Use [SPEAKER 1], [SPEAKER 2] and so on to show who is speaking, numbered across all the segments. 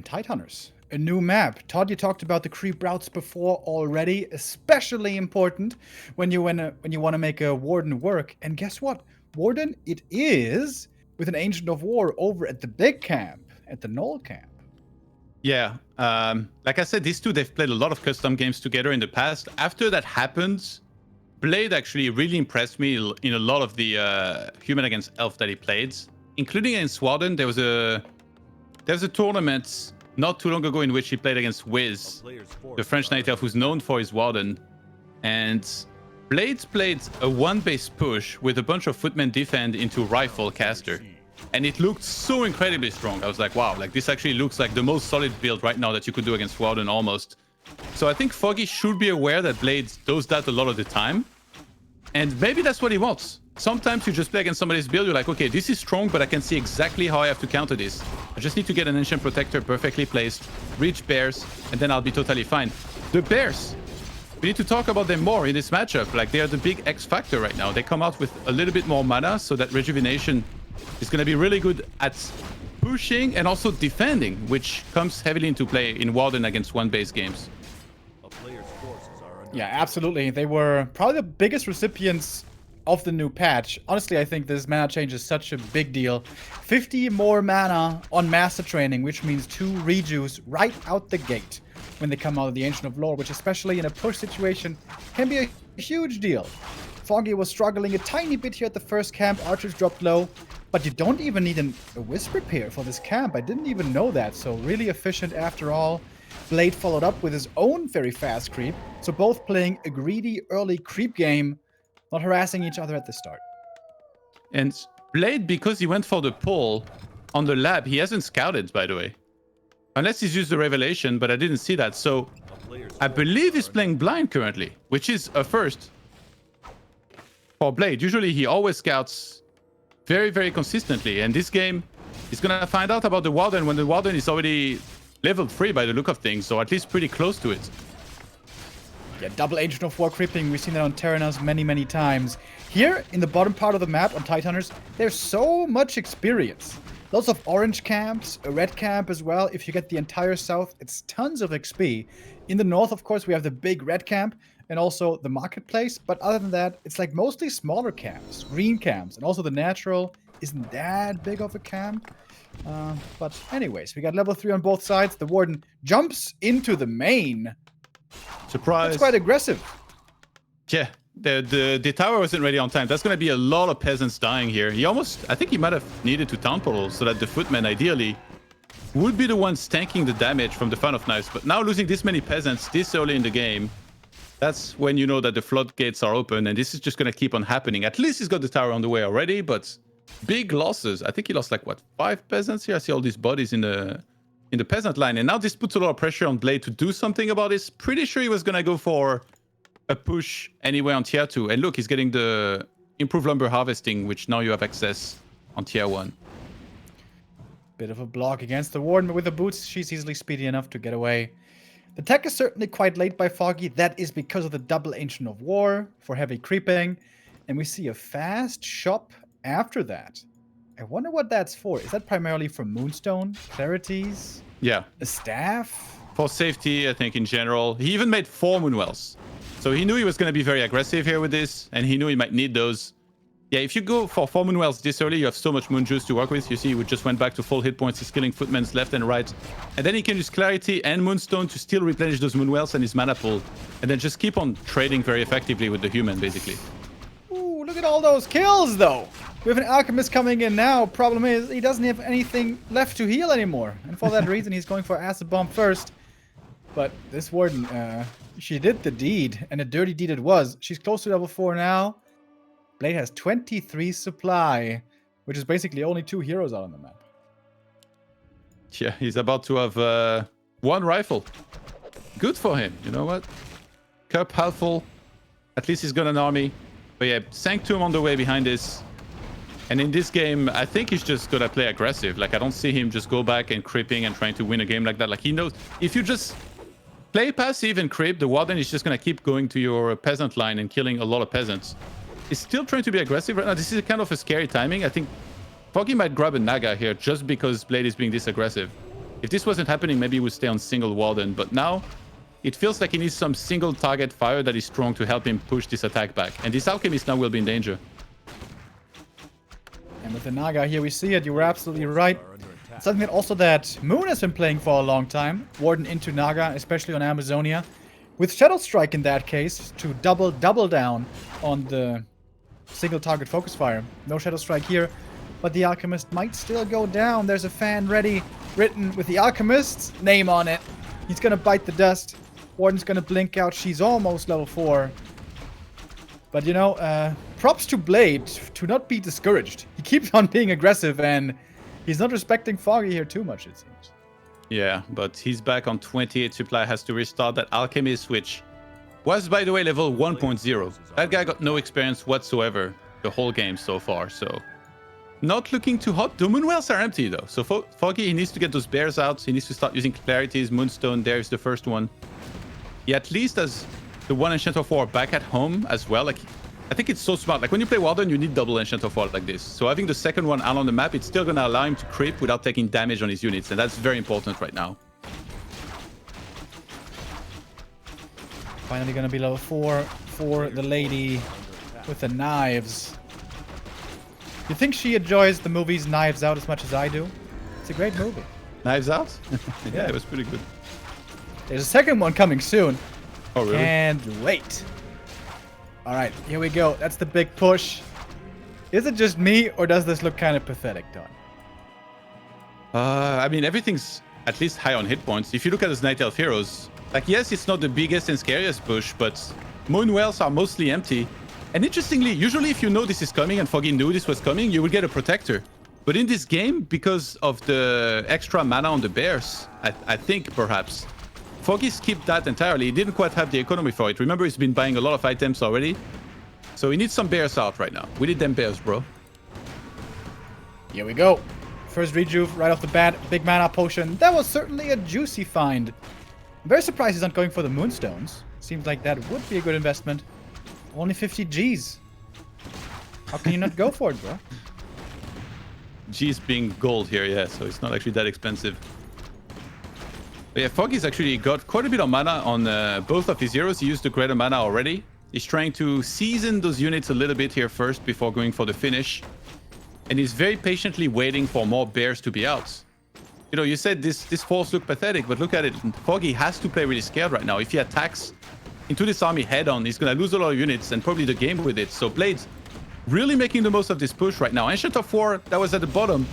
[SPEAKER 1] and Tide Hunters. A new map. Todd, you talked about the creep routes before already. Especially important when you want to make a Warden work. And guess what? Warden it is with an Ancient of War over at the big camp, at the Knoll camp.
[SPEAKER 2] Yeah, like I said, these two, they've played a lot of custom games together in the past. After that happened, Blade actually really impressed me in a lot of the human against elf that he played, including against Warden. There was a tournament not too long ago in which he played against Wiz, the French Night Elf who's known for his Warden. And Blade played a one-base push with a bunch of footmen defend into Rifle Caster. And it looked so incredibly strong. I was like, wow, like this actually looks like the most solid build right now that you could do against Warden almost. So I think Foggy should be aware that Blade does that a lot of the time. And maybe that's what he wants. Sometimes you just play against somebody's build, you're like, okay, this is strong, but I can see exactly how I have to counter this. I just need to get an Ancient Protector perfectly placed, reach bears, and then I'll be totally fine. The bears, we need to talk about them more in this matchup. Like, they are the big X factor right now. They come out with a little bit more mana, so that rejuvenation is going to be really good at pushing and also defending, which comes heavily into play in Warden against one-base games.
[SPEAKER 1] Yeah, absolutely. They were probably the biggest recipients of the new patch. Honestly, I think this mana change is such a big deal. 50 more mana on Master Training, which means 2 rejuice right out the gate when they come out of the Ancient of Lore, which especially in a push situation can be a huge deal. Foggy was struggling a tiny bit here at the first camp. Archers dropped low, but you don't even need a Wisp repair for this camp. I didn't even know that, so really efficient after all. Blade followed up with his own very fast creep, so both playing a greedy early creep game, not harassing each other at the start.
[SPEAKER 2] And Blade, because he went for the pull on the lab, he hasn't scouted, by the way. Unless he's used the Revelation, but I didn't see that. So I believe he's playing blind currently, which is a first for Blade. Usually he always scouts very, very consistently. And this game, he's going to find out about the Warden when the Warden is already level 3 by the look of things, or at least pretty close to it.
[SPEAKER 1] Yeah, double Ancient of War creeping. We've seen that on Terranas many, many times. Here, in the bottom part of the map on Tide Hunters, there's so much experience. Lots of orange camps, a red camp as well. If you get the entire south, it's tons of XP. In the north, of course, we have the big red camp and also the marketplace. But other than that, it's like mostly smaller camps, green camps. And also the natural isn't that big of a camp. But anyways, we got level 3 on both sides. The Warden jumps into the main.
[SPEAKER 2] Surprise.
[SPEAKER 1] That's quite aggressive.
[SPEAKER 2] Yeah, the tower wasn't ready on time. That's going to be a lot of peasants dying here. I think he might have needed to town portal so that the footmen ideally would be the ones tanking the damage from the Fan of Knives. But now losing this many peasants this early in the game, that's when you know that the floodgates are open, and this is just going to keep on happening. At least he's got the tower on the way already, but big losses. I think he lost like, what, 5 peasants here? I see all these bodies in the peasant line, and now this puts a lot of pressure on Blade to do something about this. Pretty sure he was going to go for a push anyway on tier 2. And look, he's getting the improved lumber harvesting, which now you have access on tier 1.
[SPEAKER 1] Bit of a block against the Warden, but with the boots, she's easily speedy enough to get away. The tech is certainly quite late by Foggy. That is because of the double Ancient of War for heavy creeping. And we see a fast shop after that. I wonder what that's for. Is that primarily for Moonstone, Clarities?
[SPEAKER 2] Yeah.
[SPEAKER 1] A staff?
[SPEAKER 2] For safety, I think, in general. He even made 4 Moonwells. So he knew he was going to be very aggressive here with this, and he knew he might need those. Yeah, if you go for 4 Moonwells this early, you have so much Moon Juice to work with. You see, we just went back to full hit points. He's killing footmen's left and right. And then he can use Clarity and Moonstone to still replenish those Moonwells and his mana pool. And then just keep on trading very effectively with the human, basically.
[SPEAKER 1] Ooh, look at all those kills, though. We have an Alchemist coming in now. Problem is, he doesn't have anything left to heal anymore. And for that reason, he's going for Acid Bomb first. But this Warden, she did the deed, and a dirty deed it was. She's close to level 4 now. Blade has 23 supply, which is basically only 2 heroes out on the map.
[SPEAKER 2] Yeah, he's about to have 1 rifle. Good for him, you know what? Cup half full. At least he's got an army. But yeah, Sanctum on the way behind this. And in this game, I think he's just gonna play aggressive. Like, I don't see him just go back and creeping and trying to win a game like that. Like, he knows if you just play passive and creep, the Warden is just gonna keep going to your peasant line and killing a lot of peasants. He's still trying to be aggressive right now. This is kind of a scary timing. I think Foggy might grab a Naga here just because Blade is being this aggressive. If this wasn't happening, maybe he would stay on single Warden. But now, it feels like he needs some single target fire that is strong to help him push this attack back. And this Alchemist now will be in danger.
[SPEAKER 1] And with the Naga here, we see it. You were absolutely right. It's something that also that Moon has been playing for a long time. Warden into Naga, especially on Amazonia. With Shadow Strike in that case, to double down on the single target focus fire. No Shadow Strike here, but the Alchemist might still go down. There's a fan ready, written with the Alchemist's name on it. He's gonna bite the dust. Warden's gonna blink out. She's almost level 4. But you know, props to Blade to not be discouraged. He keeps on being aggressive and he's not respecting Foggy here too much, it seems.
[SPEAKER 2] Yeah, but he's back on 28 supply, has to restart that Alchemist, which was, by the way, level 1.0. That guy got no experience whatsoever the whole game so far, so not looking too hot. The Moonwells are empty, though. So Foggy, he needs to get those bears out. He needs to start using Clarities. Moonstone, there's the first one. He at least has the one Enchant of War back at home as well. Like, I think it's so smart. Like, when you play Warden, you need double Enchant of War like this. So having the second one out on the map, it's still going to allow him to creep without taking damage on his units. And that's very important right now.
[SPEAKER 1] Finally going to be level 4 for the lady with the knives. You think she enjoys the movies Knives Out as much as I do? It's a great movie.
[SPEAKER 2] Knives Out? Yeah, it was pretty good.
[SPEAKER 1] There's a second one coming soon.
[SPEAKER 2] Oh, really?
[SPEAKER 1] And wait. Alright, here we go. That's the big push. Is it just me, or does this look kind of pathetic, Don?
[SPEAKER 2] I mean, everything's at least high on hit points. If you look at his Night Elf heroes, like, yes, it's not the biggest and scariest push, but Moonwells are mostly empty. And interestingly, usually if you know this is coming and Foggy knew this was coming, you will get a Protector. But in this game, because of the extra mana on the bears, I think perhaps, Foggy skipped that entirely. He didn't quite have the economy for it. Remember, he's been buying a lot of items already. So he needs some bears out right now. We need them bears, bro.
[SPEAKER 1] Here we go. First rejuve right off the bat. Big mana potion. That was certainly a juicy find. I'm very surprised he's not going for the Moonstones. Seems like that would be a good investment. Only 50 Gs. How can you not go for it, bro?
[SPEAKER 2] G's being gold here, yeah. So it's not actually that expensive. But yeah, Foggy's actually got quite a bit of mana on both of his heroes. He used the greater mana already. He's trying to season those units a little bit here first before going for the finish. And he's very patiently waiting for more bears to be out. You know, you said this force looked pathetic, but look at it. Foggy has to play really scared right now. If he attacks into this army head-on, he's going to lose a lot of units and probably the game with it. So Blade's really making the most of this push right now. Ancient of War, that was at the bottom,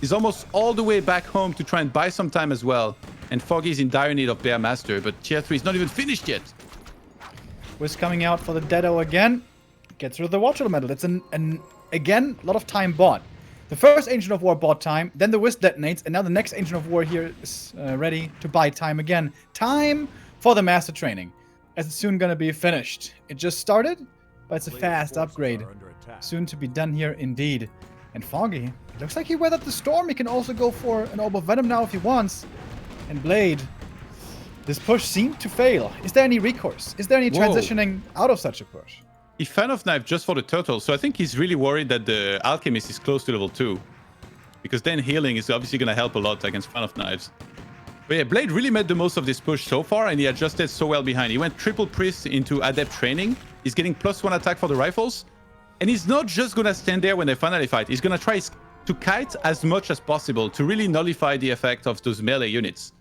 [SPEAKER 2] is almost all the way back home to try and buy some time as well. And Foggy's in dire need of Bear Master, but tier 3 is not even finished yet.
[SPEAKER 1] Wiz coming out for the Deado again. Gets rid of the Watch Elemental. It's again, a lot of time bought. The first Ancient of War bought time, then the Wiz detonates, and now the next Ancient of War here is ready to buy time again. Time for the Master Training, as it's soon going to be finished. It just started, but it's a fast upgrade. Soon to be done here indeed. And Foggy, it looks like he weathered the storm. He can also go for an Orb of Venom now if he wants. And Blade, this push seemed to fail. Is there any recourse? Is there any transitioning out of such a push?
[SPEAKER 2] He Fan of Knife just for the turtle, so I think he's really worried that the Alchemist is close to level 2. Because then healing is obviously going to help a lot against Fan of Knives. But yeah, Blade really made the most of this push so far, and he adjusted so well behind. He went triple priest into Adept Training. He's getting +1 attack for the rifles. And he's not just going to stand there when they finally fight. He's going to try to kite as much as possible to really nullify the effect of those melee units.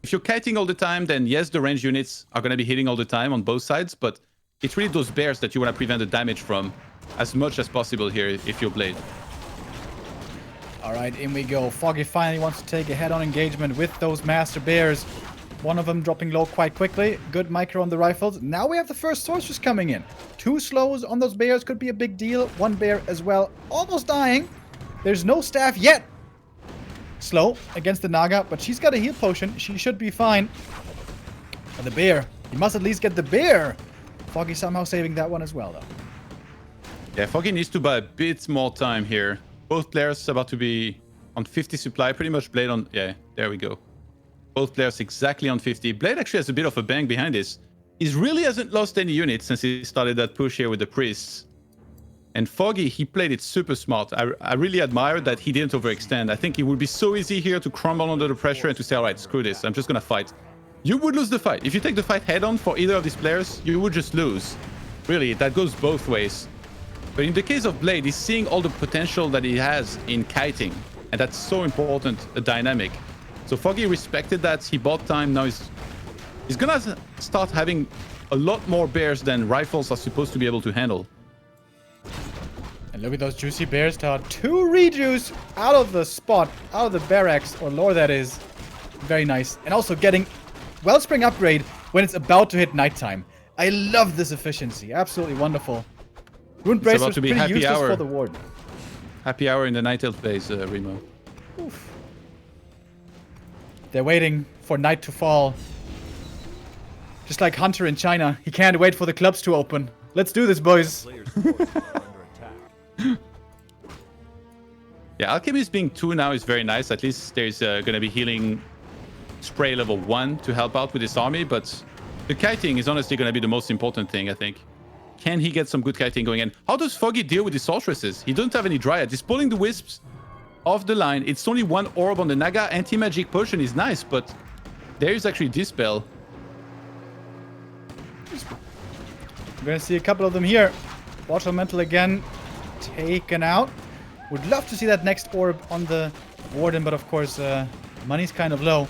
[SPEAKER 2] If you're kiting all the time, then yes, the range units are going to be hitting all the time on both sides, but it's really those bears that you want to prevent the damage from as much as possible here if you're Blade.
[SPEAKER 1] All right, in we go. Foggy finally wants to take a head-on engagement with those Master Bears. One of them dropping low quite quickly. Good micro on the rifles. Now we have the first sorcerers coming in. 2 slows on those bears could be a big deal. 1 bear as well, almost dying. There's no staff yet. Slow against the Naga, but she's got a heal potion. She should be fine. And the bear. He must at least get the bear. Foggy somehow saving that one as well, though.
[SPEAKER 2] Yeah, Foggy needs to buy a bit more time here. Both players about to be on 50 supply. Pretty much Blade on... Yeah, there we go. Both players exactly on 50. Blade actually has a bit of a bang behind this. He really hasn't lost any units since he started that push here with the priests. And Foggy, he played it super smart. I really admire that he didn't overextend. I think it would be so easy here to crumble under the pressure and to say, all right, screw this. I'm just going to fight. You would lose the fight. If you take the fight head on for either of these players, you would just lose. Really, that goes both ways. But in the case of Blade, he's seeing all the potential that he has in kiting. And that's so important, a dynamic. So Foggy respected that. He bought time. Now he's going to start having a lot more bears than rifles are supposed to be able to handle.
[SPEAKER 1] And look at those juicy bears, Todd. 2 rejuice out of the spot, out of the barracks, or lore that is. Very nice. And also getting Wellspring upgrade when it's about to hit nighttime. I love this efficiency. Absolutely wonderful. Rune Bracer's pretty useless for the ward.
[SPEAKER 2] Happy hour in the Night Elf base, Remo.
[SPEAKER 1] Oof. They're waiting for night to fall. Just like Hunter in China. He can't wait for the clubs to open. Let's do this, boys.
[SPEAKER 2] Yeah, Alchemist being 2 now is very nice. At least there's going to be healing spray level 1 to help out with this army. But the kiting is honestly going to be the most important thing, I think. Can he get some good kiting going in? How does Foggy deal with the sorceresses? He doesn't have any Dryad. He's pulling the wisps off the line. It's only 1 orb on the Naga. Anti-magic potion is nice, but there is actually Dispel.
[SPEAKER 1] We're going to see a couple of them here. Watch Elemental again. Taken out. Would love to see that next orb on the Warden, but of course, money's kind of low.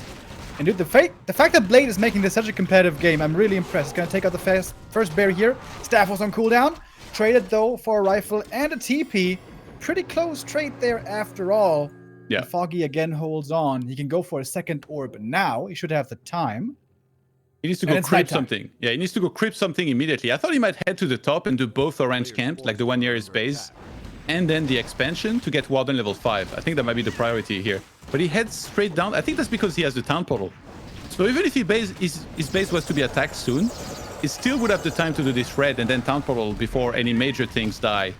[SPEAKER 1] And dude, the fact that Blade is making this such a competitive game, I'm really impressed. He's going to take out the first bear here. Staff was on cooldown. Traded, though, for a rifle and a TP. Pretty close trade there after all.
[SPEAKER 2] Yeah.
[SPEAKER 1] And Foggy again holds on. He can go for a second orb now. He should have the time.
[SPEAKER 2] He needs to go creep something. Yeah, he needs to go creep something immediately. I thought he might head to the top and do both orange camps, like the one near his base, and then the expansion to get Warden level 5. I think that might be the priority here. But he heads straight down. I think that's because he has the town portal. So even if his base was to be attacked soon, he still would have the time to do this red and then town portal before any major things die.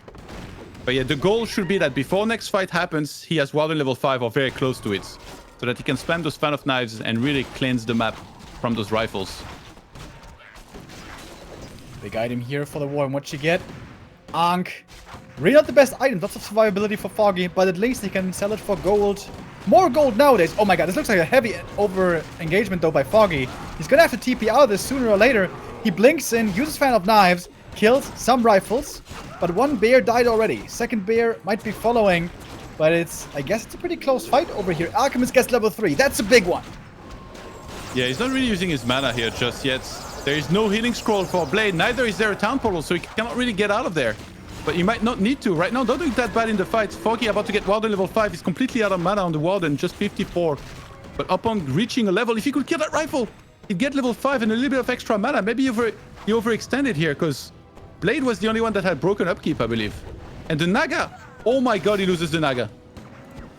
[SPEAKER 2] But yeah, the goal should be that before next fight happens, he has Warden level 5 or very close to it, so that he can spam those fan of knives and really cleanse the map from those rifles.
[SPEAKER 1] Big item here for the war. And what you get? Ankh. Really not the best item. Lots of survivability for Foggy, but at least he can sell it for gold. More gold nowadays. Oh my god, this looks like a heavy over-engagement though by Foggy. He's gonna have to TP out of this sooner or later. He blinks in, uses Fan of Knives, kills some rifles, but 1 bear died already. Second bear might be following, but I guess it's a pretty close fight over here. Alchemist gets level 3. That's a big one.
[SPEAKER 2] Yeah, he's not really using his mana here just yet. There is no healing scroll for Blade. Neither is there a town portal, so he cannot really get out of there. But he might not need to. Right now, not doing that bad in the fight. Foggy about to get Warden level 5. He's completely out of mana on the Warden, just 54. But upon reaching a level, if he could kill that rifle, he'd get level 5 and a little bit of extra mana. Maybe he overextended here, because Blade was the only one that had broken upkeep, I believe. And the Naga, oh my god, he loses the Naga.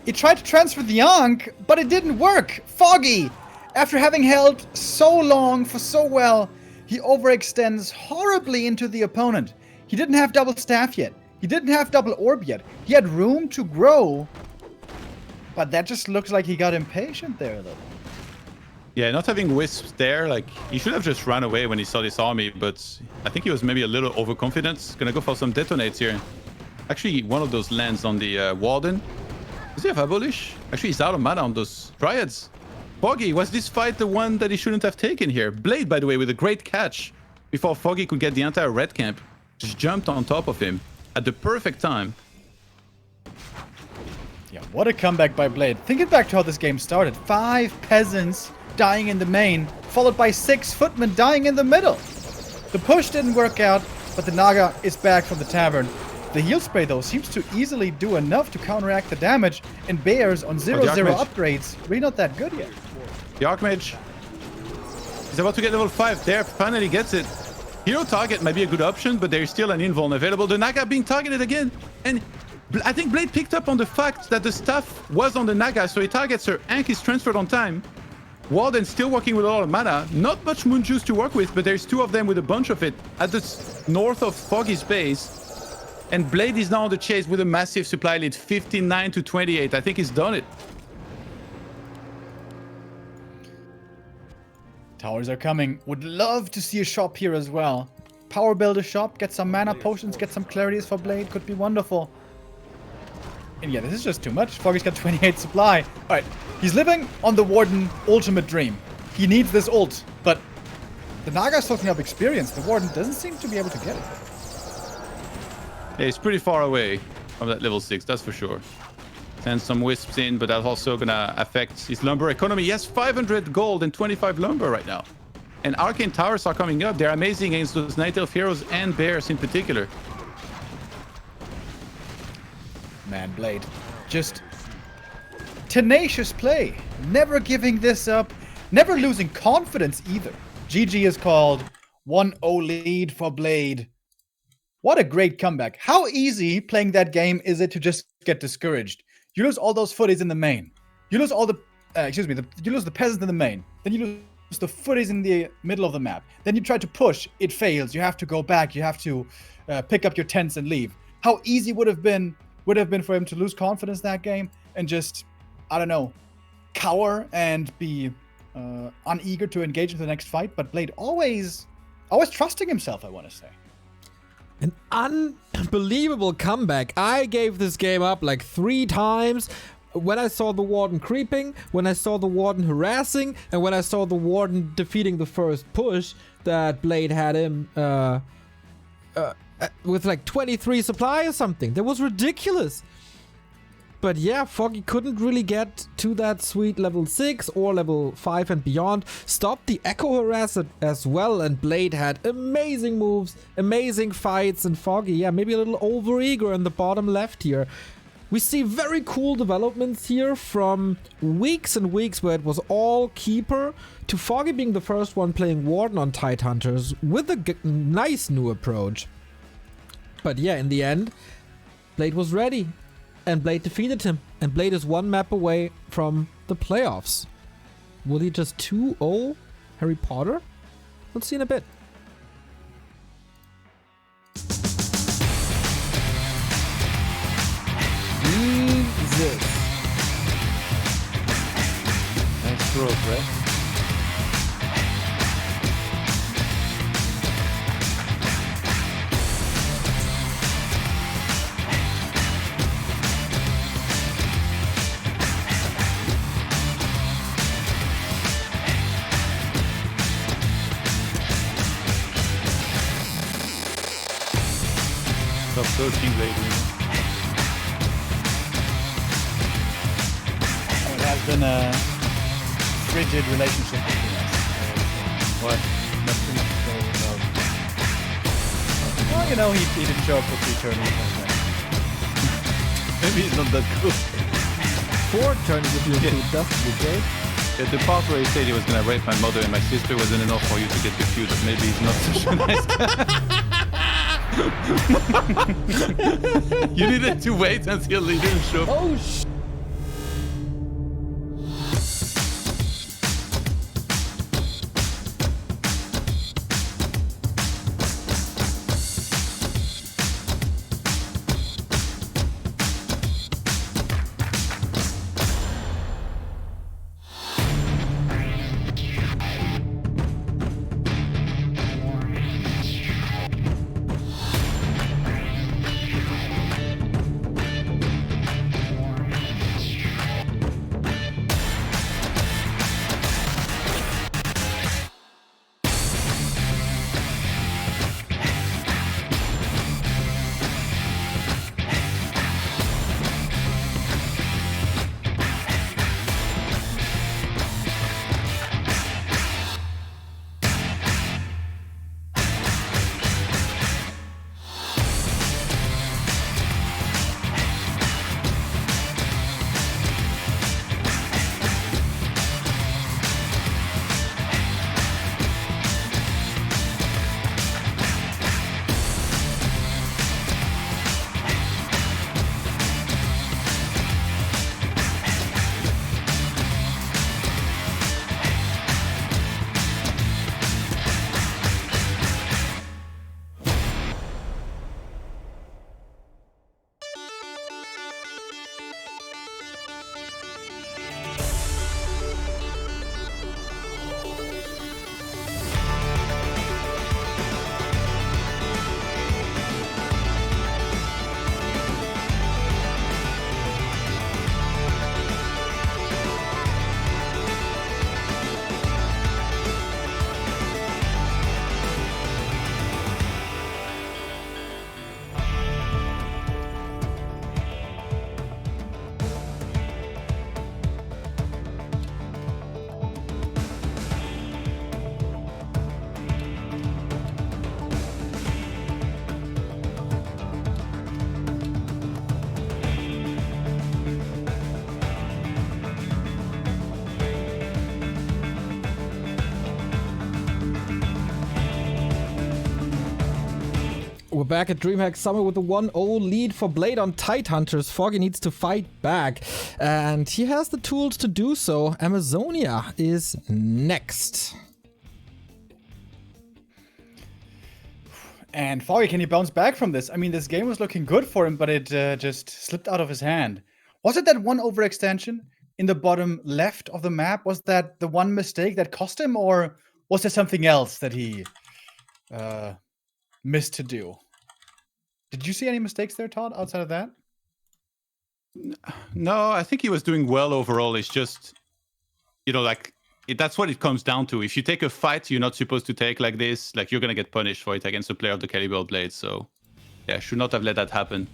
[SPEAKER 1] He tried to transfer the Ankh, but it didn't work. Foggy, after having held so long for so well, he overextends horribly into the opponent. He didn't have double staff yet. He didn't have double orb yet. He had room to grow, but that just looks like he got impatient there, though.
[SPEAKER 2] Yeah, not having wisps there, like, he should have just run away when he saw this army, but I think he was maybe a little overconfident. Gonna go for some detonates here. Actually, one of those lands on the Warden. Does he have Abolish? Actually, he's out of mana on those Dryads. Foggy, was this fight the one that he shouldn't have taken here? Blade, by the way, with a great catch before Foggy could get the entire red camp. Just jumped on top of him at the perfect time.
[SPEAKER 1] Yeah, what a comeback by Blade. Thinking back to how this game started. 5 peasants dying in the main, followed by 6 footmen dying in the middle. The push didn't work out, but the Naga is back from the tavern. The heal spray, though, seems to easily do enough to counteract the damage, and bears on 0/0 upgrades really not that good yet.
[SPEAKER 2] The Archmage is about to get level 5 there, finally gets it. Hero target might be a good option, but there's still an invuln available. The Naga being targeted again, and I think Blade picked up on the fact that the staff was on the Naga, so he targets her. Ankh is transferred on time. Warden still working with a lot of mana. Not much moon juice to work with, but there's 2 of them with a bunch of it at the north of Foggy's base. And Blade is now on the chase with a massive supply lead, 59 to 28. I think he's done it.
[SPEAKER 1] Towers are coming. Would love to see a shop here as well. power builder shop, get some mana potions, get some clarities for Blade. Could be wonderful. And yeah, this is just too much. Foggy's got 28 supply. Alright, he's living on the Warden ultimate dream. He needs this ult, but the Naga's talking up experience. The Warden doesn't seem to be able to get it.
[SPEAKER 2] Yeah, he's pretty far away from that level 6, that's for sure. Send some wisps in, but that's also gonna affect his lumber economy. He has 500 gold and 25 lumber right now. And arcane towers are coming up. They're amazing against those Night Elf heroes and bears in particular.
[SPEAKER 1] Man, Blade. Just tenacious play. Never giving this up. Never losing confidence either. GG is called 1-0 lead for Blade. What a great comeback. How easy playing that game is it to just get discouraged? You lose all those footies in the main. You lose all the, you lose the peasants in the main. Then you lose the footies in the middle of the map. Then you try to push, it fails. You have to go back. You have to pick up your tents and leave. How easy would have been for him to lose confidence that game and just, I don't know, cower and be uneager to engage in the next fight. But Blade always trusting himself, I want to say.
[SPEAKER 3] An unbelievable comeback. I gave this game up like 3 times. When I saw the Warden creeping, when I saw the Warden harassing, and when I saw the Warden defeating the first push that Blade had him with like 23 supply or something. That was ridiculous. But yeah, Foggy couldn't really get to that sweet level 6 or level 5 and beyond. Stopped the Echo Harass as well, and Blade had amazing moves, amazing fights, and Foggy, yeah, maybe a little overeager in the bottom left here. We see very cool developments here from weeks and weeks where it was all Keeper to Foggy being the first one playing Warden on Tidehunters with a nice new approach. But yeah, in the end, Blade was ready. And Blade defeated him. And Blade is 1 map away from the playoffs. Will he just 2-0 Harry Potter? Let's see in a bit. Jesus.
[SPEAKER 1] Nice throw, right?
[SPEAKER 2] Top 13 Blade.
[SPEAKER 1] It has been a frigid relationship between us.
[SPEAKER 2] What?
[SPEAKER 1] Not too much to say about. Well, you know, he didn't show up for 3 tournaments.
[SPEAKER 2] Maybe he's not that good.
[SPEAKER 3] 4 tournaments if you include Dusty, okay?
[SPEAKER 2] Yeah, the part where he said he was gonna rape my mother and my sister wasn't enough for you to get confused. Maybe he's not such a nice guy. You needed to wait until he didn't show.
[SPEAKER 3] Oh, we're back at DreamHack Summer with a 1-0 lead for Blade on Tidehunters. Foggy needs to fight back, and he has the tools to do so. Amazonia is next.
[SPEAKER 1] And Foggy, can he bounce back from this? I mean, this game was looking good for him, but it just slipped out of his hand. Was it that one overextension in the bottom left of the map? Was that the one mistake that cost him, or was there something else that he missed to do? Did you see any mistakes there, Todd, outside of that?
[SPEAKER 2] No, I think he was doing well overall. It's just, that's what it comes down to. If you take a fight you're not supposed to take like this, like, you're going to get punished for it against a player of the caliber of Blade. So, yeah, should not have let that happen.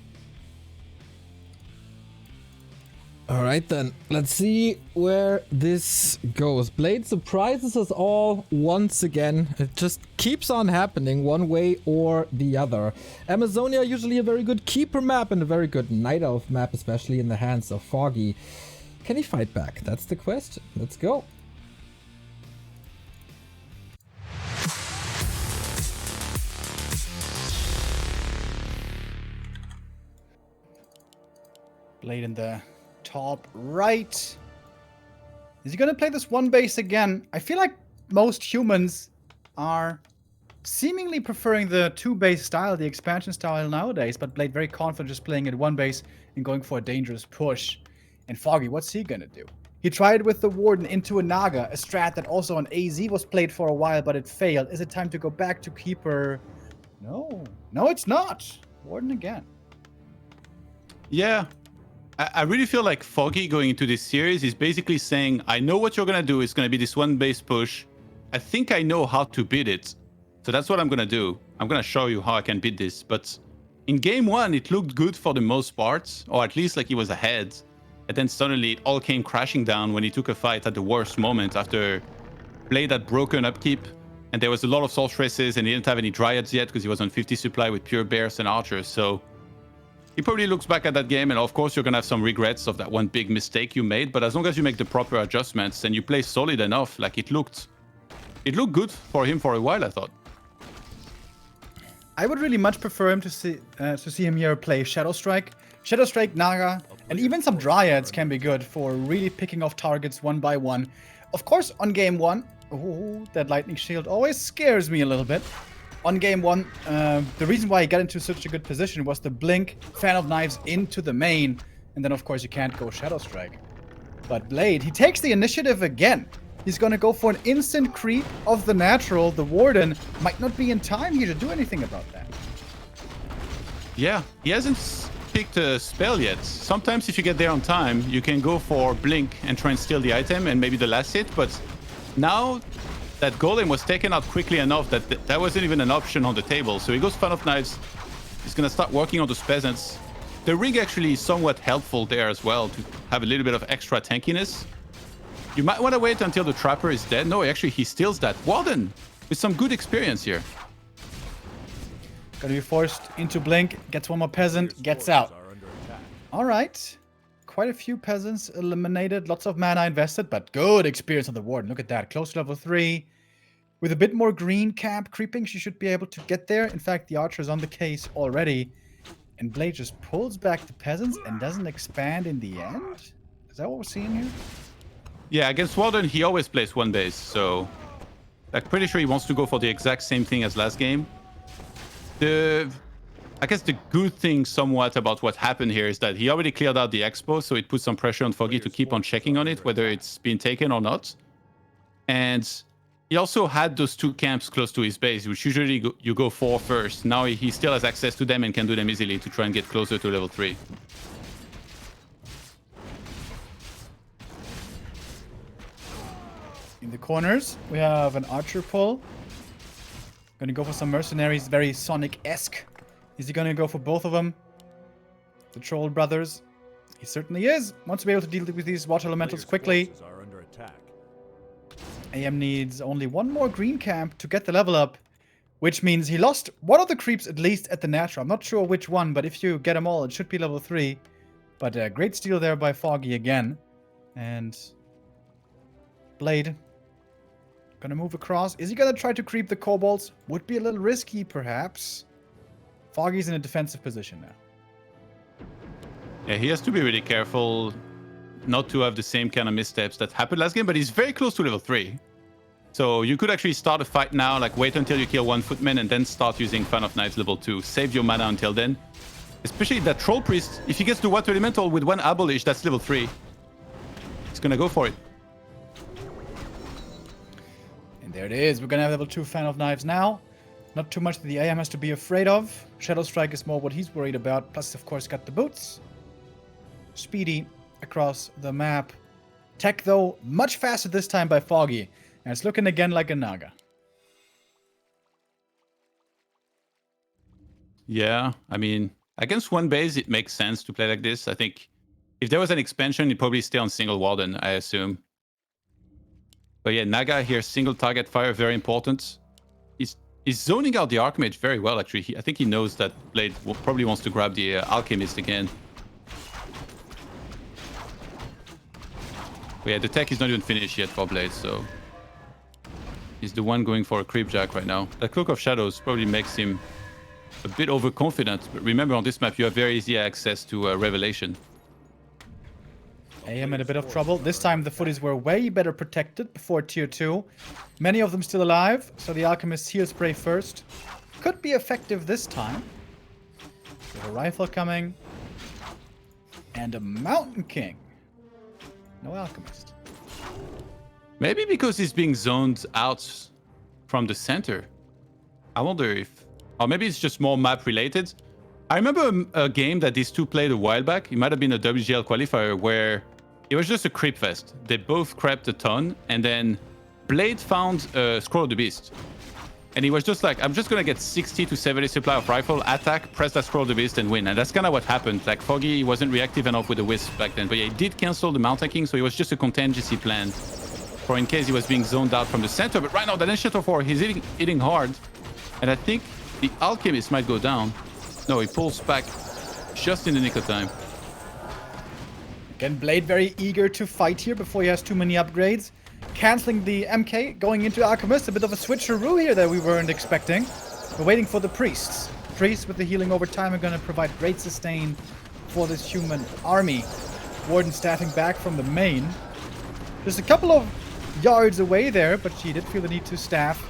[SPEAKER 3] All right, then. Let's see where this goes. Blade surprises us all once again. It just keeps on happening one way or the other. Amazonia, usually a very good keeper map and a very good Night Elf map, especially in the hands of Foggy. Can he fight back? That's the question. Let's go.
[SPEAKER 1] Blade in the top right. Is he gonna play this one base again? I feel like most humans are seemingly preferring the two base style, the expansion style nowadays, but Blade very confident just playing at one base and going for a dangerous push. And Foggy, what's he gonna do? He tried with the Warden into a Naga, a strat that also on AZ was played for a while, but it failed. Is it time to go back to Keeper? No, it's not. Warden again.
[SPEAKER 2] Yeah. I really feel like Foggy going into this series is basically saying, I know what you're going to do. It's going to be this one base push. I think I know how to beat it. So that's what I'm going to do. I'm going to show you how I can beat this. But in game one, it looked good for the most part, or at least like he was ahead. And then suddenly it all came crashing down when he took a fight at the worst moment after Blade had broken upkeep. And there was a lot of sorceresses and he didn't have any dryads yet because he was on 50 supply with pure bears and archers. So he probably looks back at that game, and of course you're going to have some regrets of that one big mistake you made, but as long as you make the proper adjustments and you play solid enough, like it looked good for him for a while, I thought.
[SPEAKER 1] I would really much prefer him to see him here play Shadow Strike. Shadow Strike, Naga, and even some Dryads can be good for really picking off targets one by one. Of course, on game one, that lightning shield always scares me a little bit. On game one, the reason why he got into such a good position was the blink, Fan of Knives into the main, and then of course you can't go Shadow Strike. But Blade, he takes the initiative again. He's gonna go for an instant creep of the natural. The Warden might not be in time here to do anything about that.
[SPEAKER 2] Yeah, he hasn't picked a spell yet. Sometimes if you get there on time, you can go for blink and try and steal the item and maybe the last hit, but now that golem was taken out quickly enough that that wasn't even an option on the table. So he goes Fan of Knives. He's going to start working on those peasants. The rig actually is somewhat helpful there as well to have a little bit of extra tankiness. You might want to wait until the Trapper is dead. No, actually, he steals that. Warden with some good experience here.
[SPEAKER 1] Gonna be forced into blink. Gets one more peasant. Gets out. All right. Quite a few peasants eliminated, lots of mana invested, but good experience on the Warden. Look at that, close to level 3. With a bit more green cap creeping, she should be able to get there. In fact, the Archer's on the case already. And Blade just pulls back the peasants and doesn't expand in the end? Is that what we're seeing here?
[SPEAKER 2] Yeah, against Warden, he always plays one base, so I'm pretty sure he wants to go for the exact same thing as last game. I guess the good thing somewhat about what happened here is that he already cleared out the expo, so it puts some pressure on Foggy to keep on checking on it, whether it's been taken or not. And he also had those two camps close to his base, which usually you go for first. Now he still has access to them and can do them easily to try and get closer to level 3.
[SPEAKER 1] In the corners, we have an Archer pull. Gonna go for some mercenaries, very Sonic-esque. Is he gonna go for both of them? The Troll Brothers? He certainly is. Wants to be able to deal with these water elementals quickly. AM needs only one more green camp to get the level up, which means he lost one of the creeps at least at the natural. I'm not sure which one, but if you get them all, it should be level 3. But great steal there by Foggy again. And Blade gonna move across. Is he gonna try to creep the kobolds? Would be a little risky, perhaps. Foggy's in a defensive position now.
[SPEAKER 2] Yeah, he has to be really careful not to have the same kind of missteps that happened last game, but he's very close to level 3. So you could actually start a fight now, like wait until you kill one footman and then start using Fan of Knives level 2. Save your mana until then. Especially that Troll Priest, if he gets the Water Elemental with one Abolish, that's level 3. He's gonna go for it.
[SPEAKER 1] And there it is. We're gonna have level 2 Fan of Knives now. Not too much that the AM has to be afraid of. Shadow Strike is more what he's worried about. Plus, of course, got the boots. Speedy across the map. Tech, though, much faster this time by Foggy. And it's looking again like a Naga.
[SPEAKER 2] Yeah, I mean, against one base, it makes sense to play like this. I think if there was an expansion, you'd probably stay on single Warden, I assume. But yeah, Naga here, single target fire, very important. He's zoning out the Archmage very well, actually. I think he knows that Blade probably wants to grab the Alchemist again. But yeah, the tech is not even finished yet for Blade, so... He's the one going for a Creepjack right now. That Cloak of Shadows probably makes him a bit overconfident. But remember, on this map, you have very easy access to Revelation.
[SPEAKER 1] AM in a bit of trouble. This time the footies were way better protected before tier 2. Many of them still alive, so the Alchemist's heal spray first. Could be effective this time. With a rifle coming. And a Mountain King. No Alchemist.
[SPEAKER 2] Maybe because he's being zoned out from the center. I wonder if... Or maybe it's just more map related. I remember a game that these two played a while back. It might have been a WGL qualifier where it was just a creep fest. They both crept a ton, and then Blade found a Scroll of the Beast. And he was just like, I'm just going to get 60 to 70 supply of rifle, attack, press that Scroll of the Beast, and win. And that's kind of what happened. Like, Foggy wasn't reactive enough with the Wisp back then. But yeah, he did cancel the Mountain King, so it was just a contingency plan for in case he was being zoned out from the center. But right now, that Initiator 4, he's hitting hard. And I think the Alchemist might go down. No, he pulls back just in the nick of time.
[SPEAKER 1] Again, Blade very eager to fight here before he has too many upgrades. Canceling the MK, going into Alchemist. A bit of a switcheroo here that we weren't expecting. We're waiting for the Priests. Priests with the healing over time are going to provide great sustain for this human army. Warden staffing back from the main. Just a couple of yards away there, but she did feel the need to staff.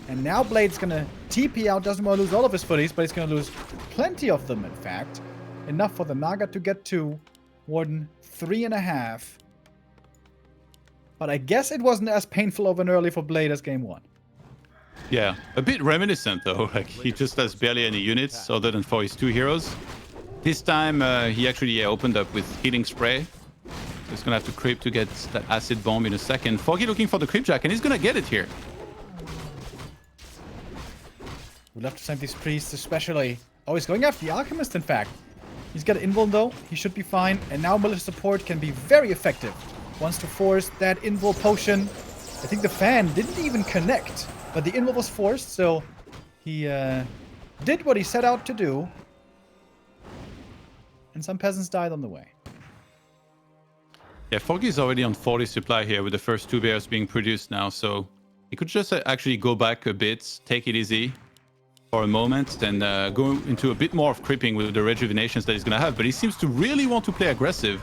[SPEAKER 1] And now Blade's going to TP out. Doesn't want to lose all of his footies, but he's going to lose plenty of them, in fact. Enough for the Naga to get to Warden 3.5. But I guess it wasn't as painful of an early for Blade as game 1.
[SPEAKER 2] Yeah, a bit reminiscent though. Like, he just has barely any units other than for his 2 heroes. This time he actually opened up with Healing Spray. So he's going to have to creep to get that Acid Bomb in a second. Foggy looking for the Creepjack, and he's going to get it here.
[SPEAKER 1] We'd love to send these priests especially. Oh, he's going after the Alchemist, in fact. He's got an invul, though. He should be fine. And now Militia Support can be very effective. Wants to force that invul potion. I think the fan didn't even connect. But the invul was forced, so he did what he set out to do. And some peasants died on the way.
[SPEAKER 2] Yeah, Foggy's already on 40 supply here with the first 2 bears being produced now. So he could just actually go back a bit, take it easy for a moment, and go into a bit more of creeping with the rejuvenations that he's going to have. But he seems to really want to play aggressive,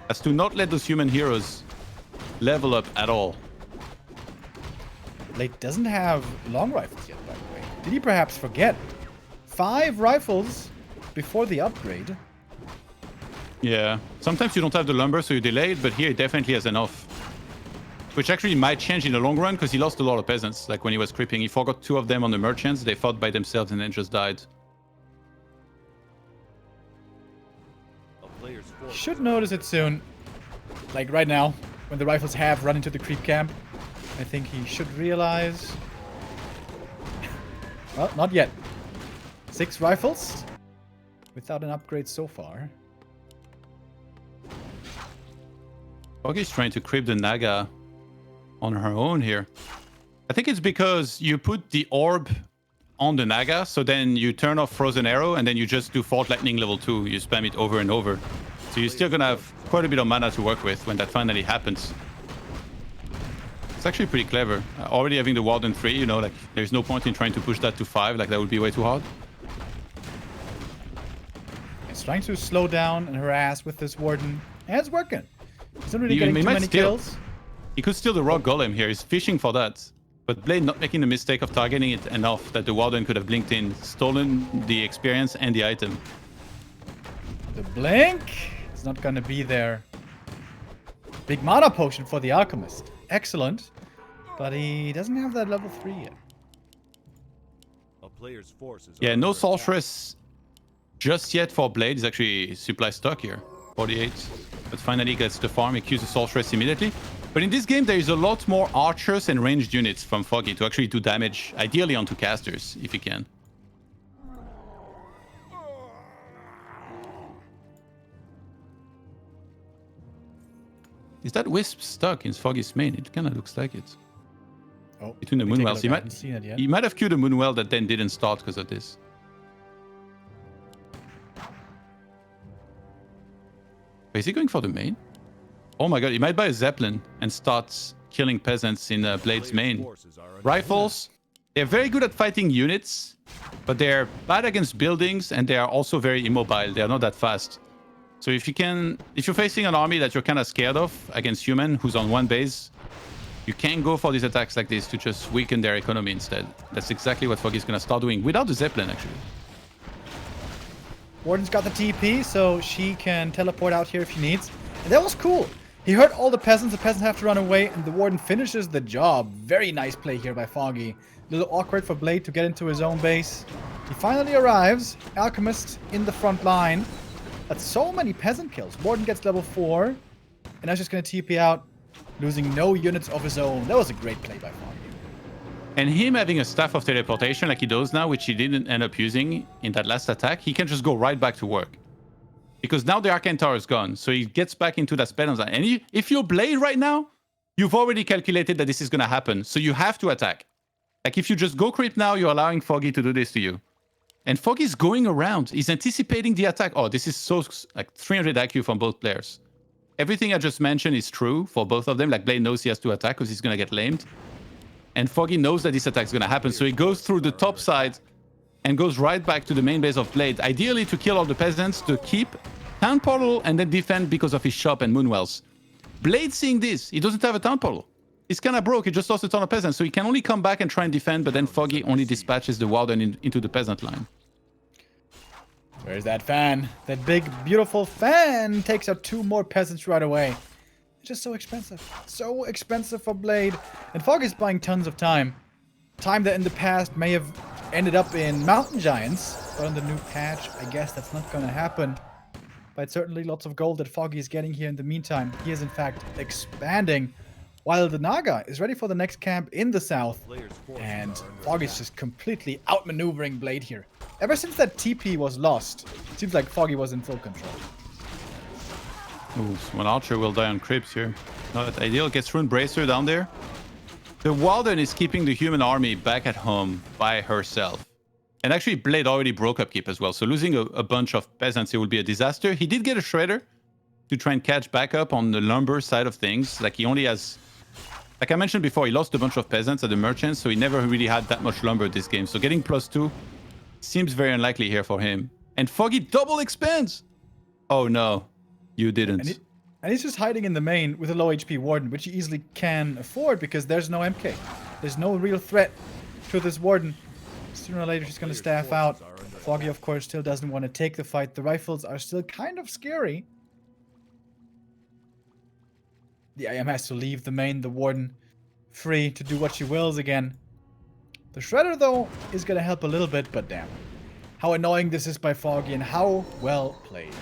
[SPEAKER 2] as to not let those human heroes level up at all.
[SPEAKER 1] Blade doesn't have long rifles yet, by the way. Did he perhaps forget? 5 rifles before the upgrade.
[SPEAKER 2] Yeah, sometimes you don't have the lumber, so you delay it, but here he definitely has enough. Which actually might change in the long run, because he lost a lot of peasants. Like when he was creeping, he forgot 2 of them on the merchants. They fought by themselves and then just died.
[SPEAKER 1] Should notice it soon. Like right now, when the rifles have run into the creep camp. I think he should realize... Well, not yet. 6 rifles. Without an upgrade so far.
[SPEAKER 2] Foggy's trying to creep the Naga on her own here. I think it's because you put the orb on the Naga, so then you turn off Frozen Arrow, and then you just do Fort Lightning level 2. You spam it over and over. So you're still gonna have quite a bit of mana to work with when that finally happens. It's actually pretty clever. Already having the Warden 3, you know, like, there's no point in trying to push that to 5, like, that would be way too hard.
[SPEAKER 1] He's trying to slow down and harass with this Warden. And it's working. He's not really
[SPEAKER 2] He
[SPEAKER 1] getting too
[SPEAKER 2] might
[SPEAKER 1] many
[SPEAKER 2] steal.
[SPEAKER 1] kills.
[SPEAKER 2] He could steal the Rock Golem here. He's fishing for that. But Blade not making the mistake of targeting it enough that the Warden could have blinked in, stolen the experience and the item.
[SPEAKER 1] The blink is not going to be there. Big mana potion for the Alchemist. Excellent. But he doesn't have that level 3 yet.
[SPEAKER 4] A player's forces
[SPEAKER 2] Yeah,
[SPEAKER 4] are
[SPEAKER 2] no
[SPEAKER 4] under
[SPEAKER 2] Sorceress just yet for Blade. He's actually supply stock here. 48. But finally gets the farm. He kills the Sorceress immediately. But in this game, there is a lot more archers and ranged units from Foggy to actually do damage, ideally onto casters, if he can. Is that Wisp stuck in Foggy's main? It kind of looks like it.
[SPEAKER 1] Oh,
[SPEAKER 2] Between the
[SPEAKER 1] let me take a
[SPEAKER 2] Moonwells.
[SPEAKER 1] look.
[SPEAKER 2] He
[SPEAKER 1] I
[SPEAKER 2] might,
[SPEAKER 1] haven't seen it yet.
[SPEAKER 2] he might have queued a Moonwell that then didn't start because of this. Is he going for the main? Oh my god, he might buy a Zeppelin and start killing peasants in Blade's main.
[SPEAKER 4] forces are under
[SPEAKER 2] Rifles, they're very good at fighting units, but they're bad against buildings and they are also very immobile. They are not that fast. So if you're facing an army that you're kind of scared of against human who's on one base, you can go for these attacks like this to just weaken their economy instead. That's exactly what Foggy's going to start doing without the Zeppelin, actually.
[SPEAKER 1] Warden's got the TP, so she can teleport out here if she needs. And that was cool. He hurt all the peasants have to run away, and the Warden finishes the job. Very nice play here by Foggy. A little awkward for Blade to get into his own base. He finally arrives. Alchemist in the front line. That's so many peasant kills. Warden gets level 4. And now he's just going to TP out, losing no units of his own. That was a great play by Foggy.
[SPEAKER 2] And him having a staff of teleportation like he does now, which he didn't end up using in that last attack, he can just go right back to work. Because now the Arcane Tower is gone, so he gets back into that spell zone. And if you're Blade right now, you've already calculated that this is going to happen, so you have to attack. Like, if you just go creep now, you're allowing Foggy to do this to you. And Foggy's going around. He's anticipating the attack. Oh, this is so, like, 300 IQ from both players. Everything I just mentioned is true for both of them. Like, Blade knows he has to attack because he's going to get lamed. And Foggy knows that this attack is going to happen, so he goes through the top side and goes right back to the main base of Blade, ideally to kill all the peasants, to keep town portal and then defend because of his shop and Moonwells. Blade seeing this, he doesn't have a town portal. He's kind of broke, he just lost a ton of peasants, so he can only come back and try and defend, but then Foggy only dispatches the Warden into the peasant line.
[SPEAKER 1] Where's that fan? That big, beautiful fan takes out 2 more peasants right away. It's just so expensive. So expensive for Blade. And Foggy's buying tons of time. Time that in the past may have ended up in Mountain Giants, but on the new patch, I guess that's not going to happen. But certainly lots of gold that Foggy is getting here in the meantime. He is in fact expanding, while the Naga is ready for the next camp in the south. And Foggy's just completely outmaneuvering Blade here. Ever since that TP was lost, it seems like Foggy was in full control.
[SPEAKER 2] Ooh, one archer will die on creeps here. Not ideal. Gets Rune Bracer down there. The Warden is keeping the human army back at home by herself. And actually, Blade already broke upkeep as well. So losing a bunch of peasants, it would be a disaster. He did get a Shredder to try and catch back up on the lumber side of things. Like, he only has... Like I mentioned before, he lost a bunch of peasants at the merchants, so he never really had that much lumber this game. So getting +2 seems very unlikely here for him. And Foggy double expands! Oh no, you didn't.
[SPEAKER 1] And he's just hiding in the main with a low HP Warden, which he easily can afford because there's no MK. There's no real threat to this Warden. Sooner or later, she's going to staff out. Foggy, of course, still doesn't want to take the fight. The rifles are still kind of scary. The IM has to leave the main, the Warden free to do what she wills again. The Shredder, though, is going to help a little bit, but damn. How annoying this is by Foggy and how well played.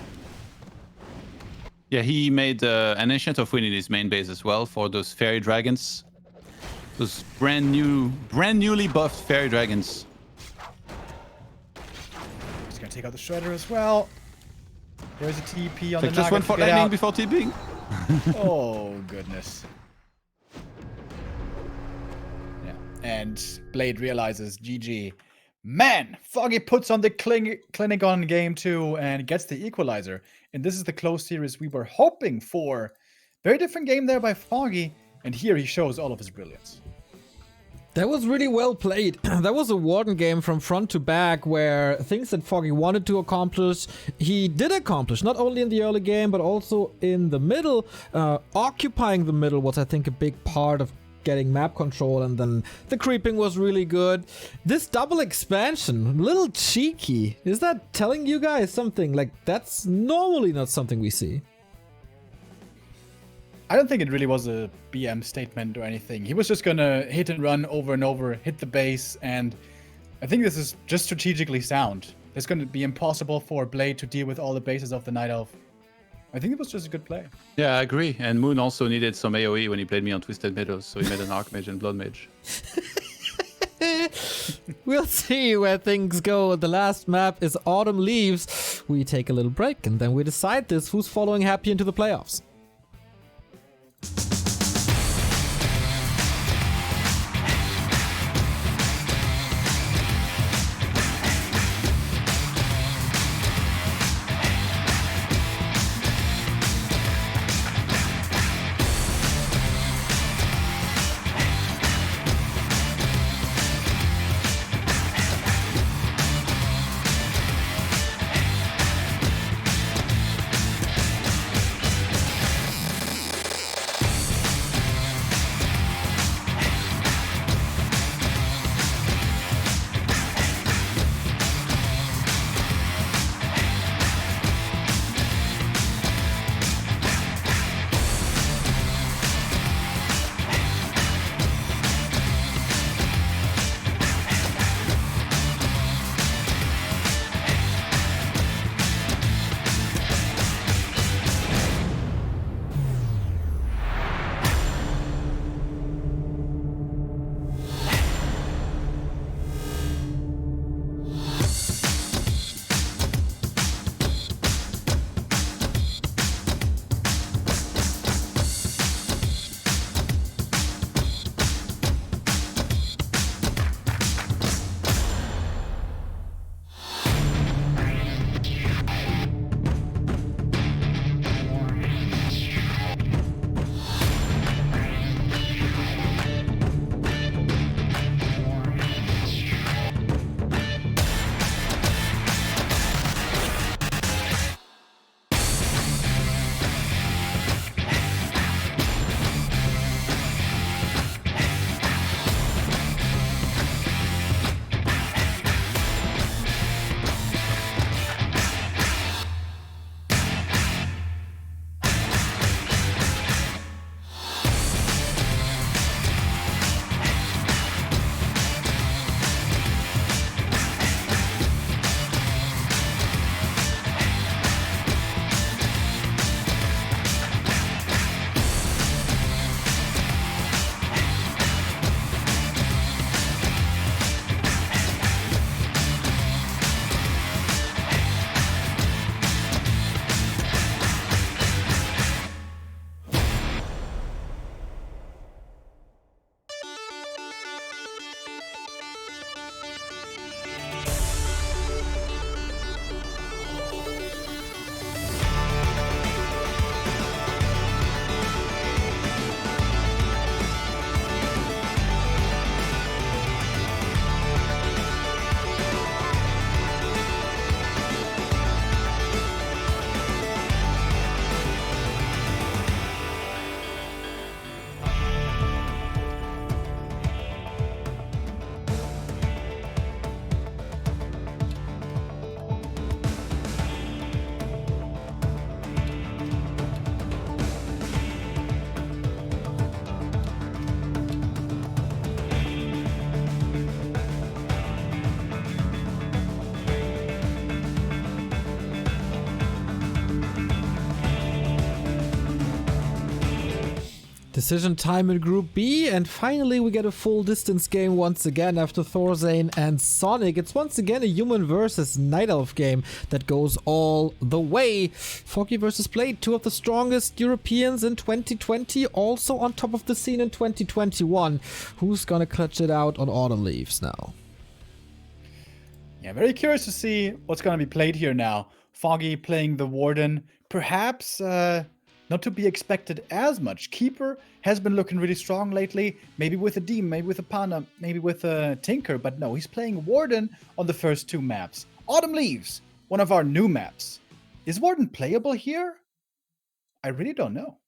[SPEAKER 2] Yeah, he made an Ancient of Wind in his main base as well for those fairy dragons. Those brand newly buffed fairy dragons.
[SPEAKER 1] He's going to take out the Shredder as well. There's a TP on the
[SPEAKER 2] Like, just
[SPEAKER 1] Naga
[SPEAKER 2] went
[SPEAKER 1] to
[SPEAKER 2] for
[SPEAKER 1] get
[SPEAKER 2] lightning
[SPEAKER 1] out.
[SPEAKER 2] before TPing.
[SPEAKER 1] Oh, goodness. Yeah. And Blade realizes, GG. Man, Foggy puts on the clinic on game 2 and gets the equalizer. And this is the close series we were hoping for. Very different game there by Foggy. And here he shows all of his brilliance.
[SPEAKER 3] That was really well played. That was a Warden game from front to back where things that Foggy wanted to accomplish, he did accomplish, not only in the early game, but also in the middle. Occupying the middle was, I think, a big part of getting map control, and then the creeping was really good. This double expansion, a little cheeky. Is that telling you guys something? Like, that's normally not something we see.
[SPEAKER 1] I don't think it really was a BM statement or anything. He was just gonna hit and run over and over, hit the base, and I think this is just strategically sound. It's gonna be impossible for Blade to deal with all the bases of the Night Elf. I think it was just a good play.
[SPEAKER 2] Yeah, I agree. And Moon also needed some AoE when he played me on Twisted Meadows, so he made an Archmage and Blood Mage.
[SPEAKER 3] We'll see where things go. The last map is Autumn Leaves. We take a little break, and then we decide this, who's following Happy into the playoffs. Decision time in Group B, and finally we get a full distance game once again after Thorzane and Sonic. It's once again a human versus Night Elf game that goes all the way. Foggy versus Blade, two of the strongest Europeans in 2020, also on top of the scene in 2021. Who's gonna clutch it out on Autumn Leaves now?
[SPEAKER 1] Yeah, very curious to see what's gonna be played here now. Foggy playing the Warden, perhaps not to be expected as much. Keeper has been looking really strong lately, maybe with a Demon, maybe with a Pana, maybe with a Tinker, but no, he's playing Warden on the first 2 maps. Autumn Leaves, one of our new maps. Is Warden playable here? I really don't know.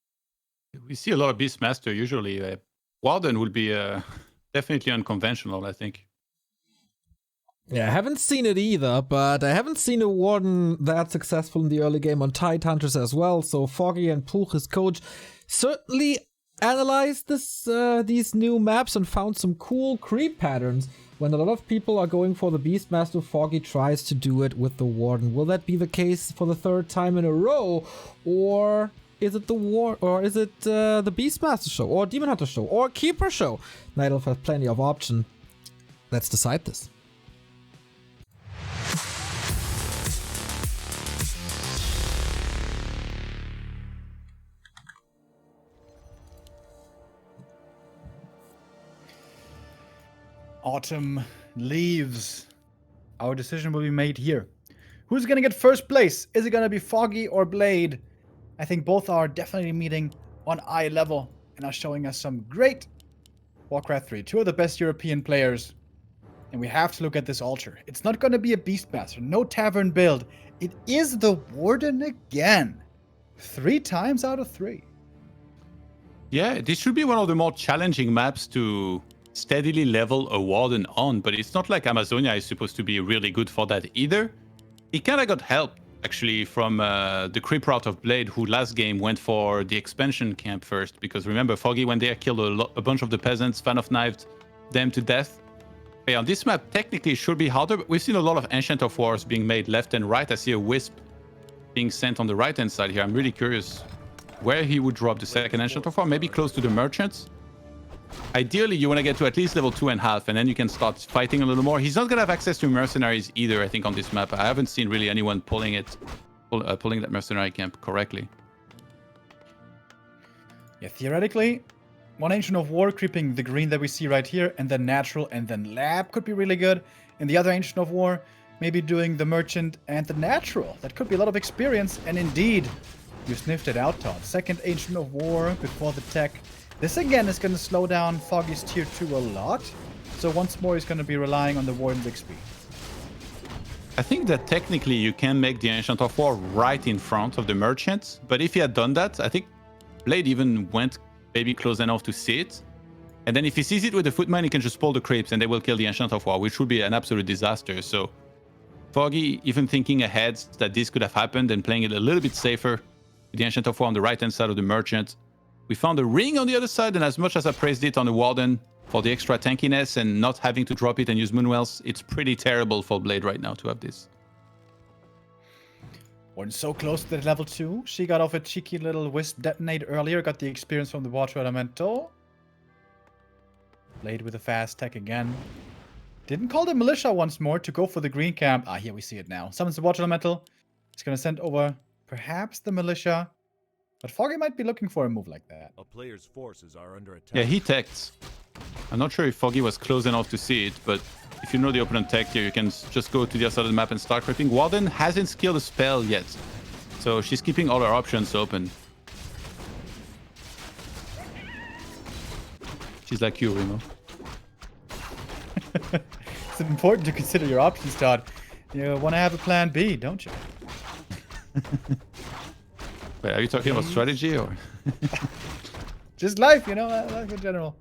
[SPEAKER 2] We see a lot of Beastmaster usually. Warden would be definitely unconventional, I think.
[SPEAKER 3] Yeah, I haven't seen it either, but I haven't seen a Warden that successful in the early game on Tidehunters as well. So Foggy and Puch, his coach, certainly analyzed these new maps and found some cool creep patterns. When a lot of people are going for the Beastmaster, Foggy tries to do it with the Warden. Will that be the case for the 3rd time in a row, or is it the the Beastmaster show, or Demon Hunter show, or Keeper show? Night Elf has plenty of options. Let's decide this.
[SPEAKER 1] Autumn Leaves. Our decision will be made here. Who's gonna get first place? Is it gonna be Foggy or Blade? I think both are definitely meeting on eye level and are showing us some great WarCraft 3. 2 of the best European players. And we have to look at this altar. It's not gonna be a Beastmaster, no Tavern build. It is the Warden again. 3 times out of 3.
[SPEAKER 2] Yeah, this should be one of the more challenging maps to steadily level a Warden on, but it's not like Amazonia is supposed to be really good for that either. He kind of got help, actually, from the creep route of Blade, who last game went for the expansion camp first, because remember, Foggy went there, killed a bunch of the peasants, Fan of Knifed them to death. But yeah, on this map, technically, it should be harder, but we've seen a lot of Ancient of Wars being made left and right. I see a Wisp being sent on the right-hand side here. I'm really curious where he would drop the second Ancient of War, maybe close to the Merchants. Ideally, you want to get to at least level 2.5, and then you can start fighting a little more. He's not going to have access to mercenaries either, I think, on this map. I haven't seen really anyone pulling that mercenary camp correctly.
[SPEAKER 1] Yeah, theoretically, one Ancient of War creeping the green that we see right here, and then Natural, and then Lab could be really good. And the other Ancient of War, maybe doing the Merchant and the Natural. That could be a lot of experience, and indeed, you sniffed it out, Todd. Second Ancient of War before the tech. This again is going to slow down Foggy's tier 2 a lot. So once more he's going to be relying on the Warden's XP.
[SPEAKER 2] I think that technically you can make the Ancient of War right in front of the Merchants. But if he had done that, I think Blade even went maybe close enough to see it. And then if he sees it with the Footman, he can just pull the creeps and they will kill the Ancient of War, which would be an absolute disaster. So Foggy even thinking ahead that this could have happened and playing it a little bit safer. The Ancient of War on the right-hand side of the Merchant. We found a ring on the other side, and as much as I praised it on the Warden for the extra tankiness and not having to drop it and use Moonwells, it's pretty terrible for Blade right now to have this.
[SPEAKER 1] Warden's so close to the level 2. She got off a cheeky little Wisp detonate earlier, got the experience from the Water Elemental. Blade with a fast tech again. Didn't call the Militia once more to go for the green camp. Ah, here we see it now. Summons the Water Elemental. It's going to send over perhaps the Militia. But Foggy might be looking for a move like that.
[SPEAKER 4] A player's forces are under attack.
[SPEAKER 2] Yeah, he teched. I'm not sure if Foggy was close enough to see it, but if you know the opponent tech here, you can just go to the other side of the map and start creeping. Warden hasn't skilled a spell yet, so she's keeping all her options open. She's like you, Remo.
[SPEAKER 1] It's important to consider your options, Todd. You want to have a plan B, don't you?
[SPEAKER 2] Wait, are you talking about strategy or?
[SPEAKER 1] Just life, you know, life in general.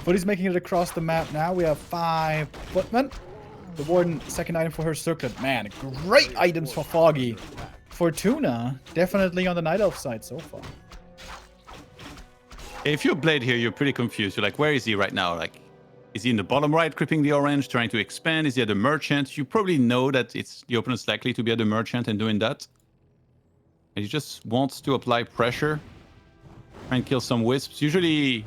[SPEAKER 1] Footy's making it across the map now. We have 5 footmen. The Warden, second item for her circlet. Man, great items for Foggy. Fortuna, definitely on the Night Elf side so far.
[SPEAKER 2] If you're Blade here, you're pretty confused. You're like, where is he right now? Like, is he in the bottom right, creeping the orange, trying to expand? Is he at the Merchant? You probably know that it's the opponent's likely to be at the Merchant and doing that. And he just wants to apply pressure, try and kill some Wisps. Usually,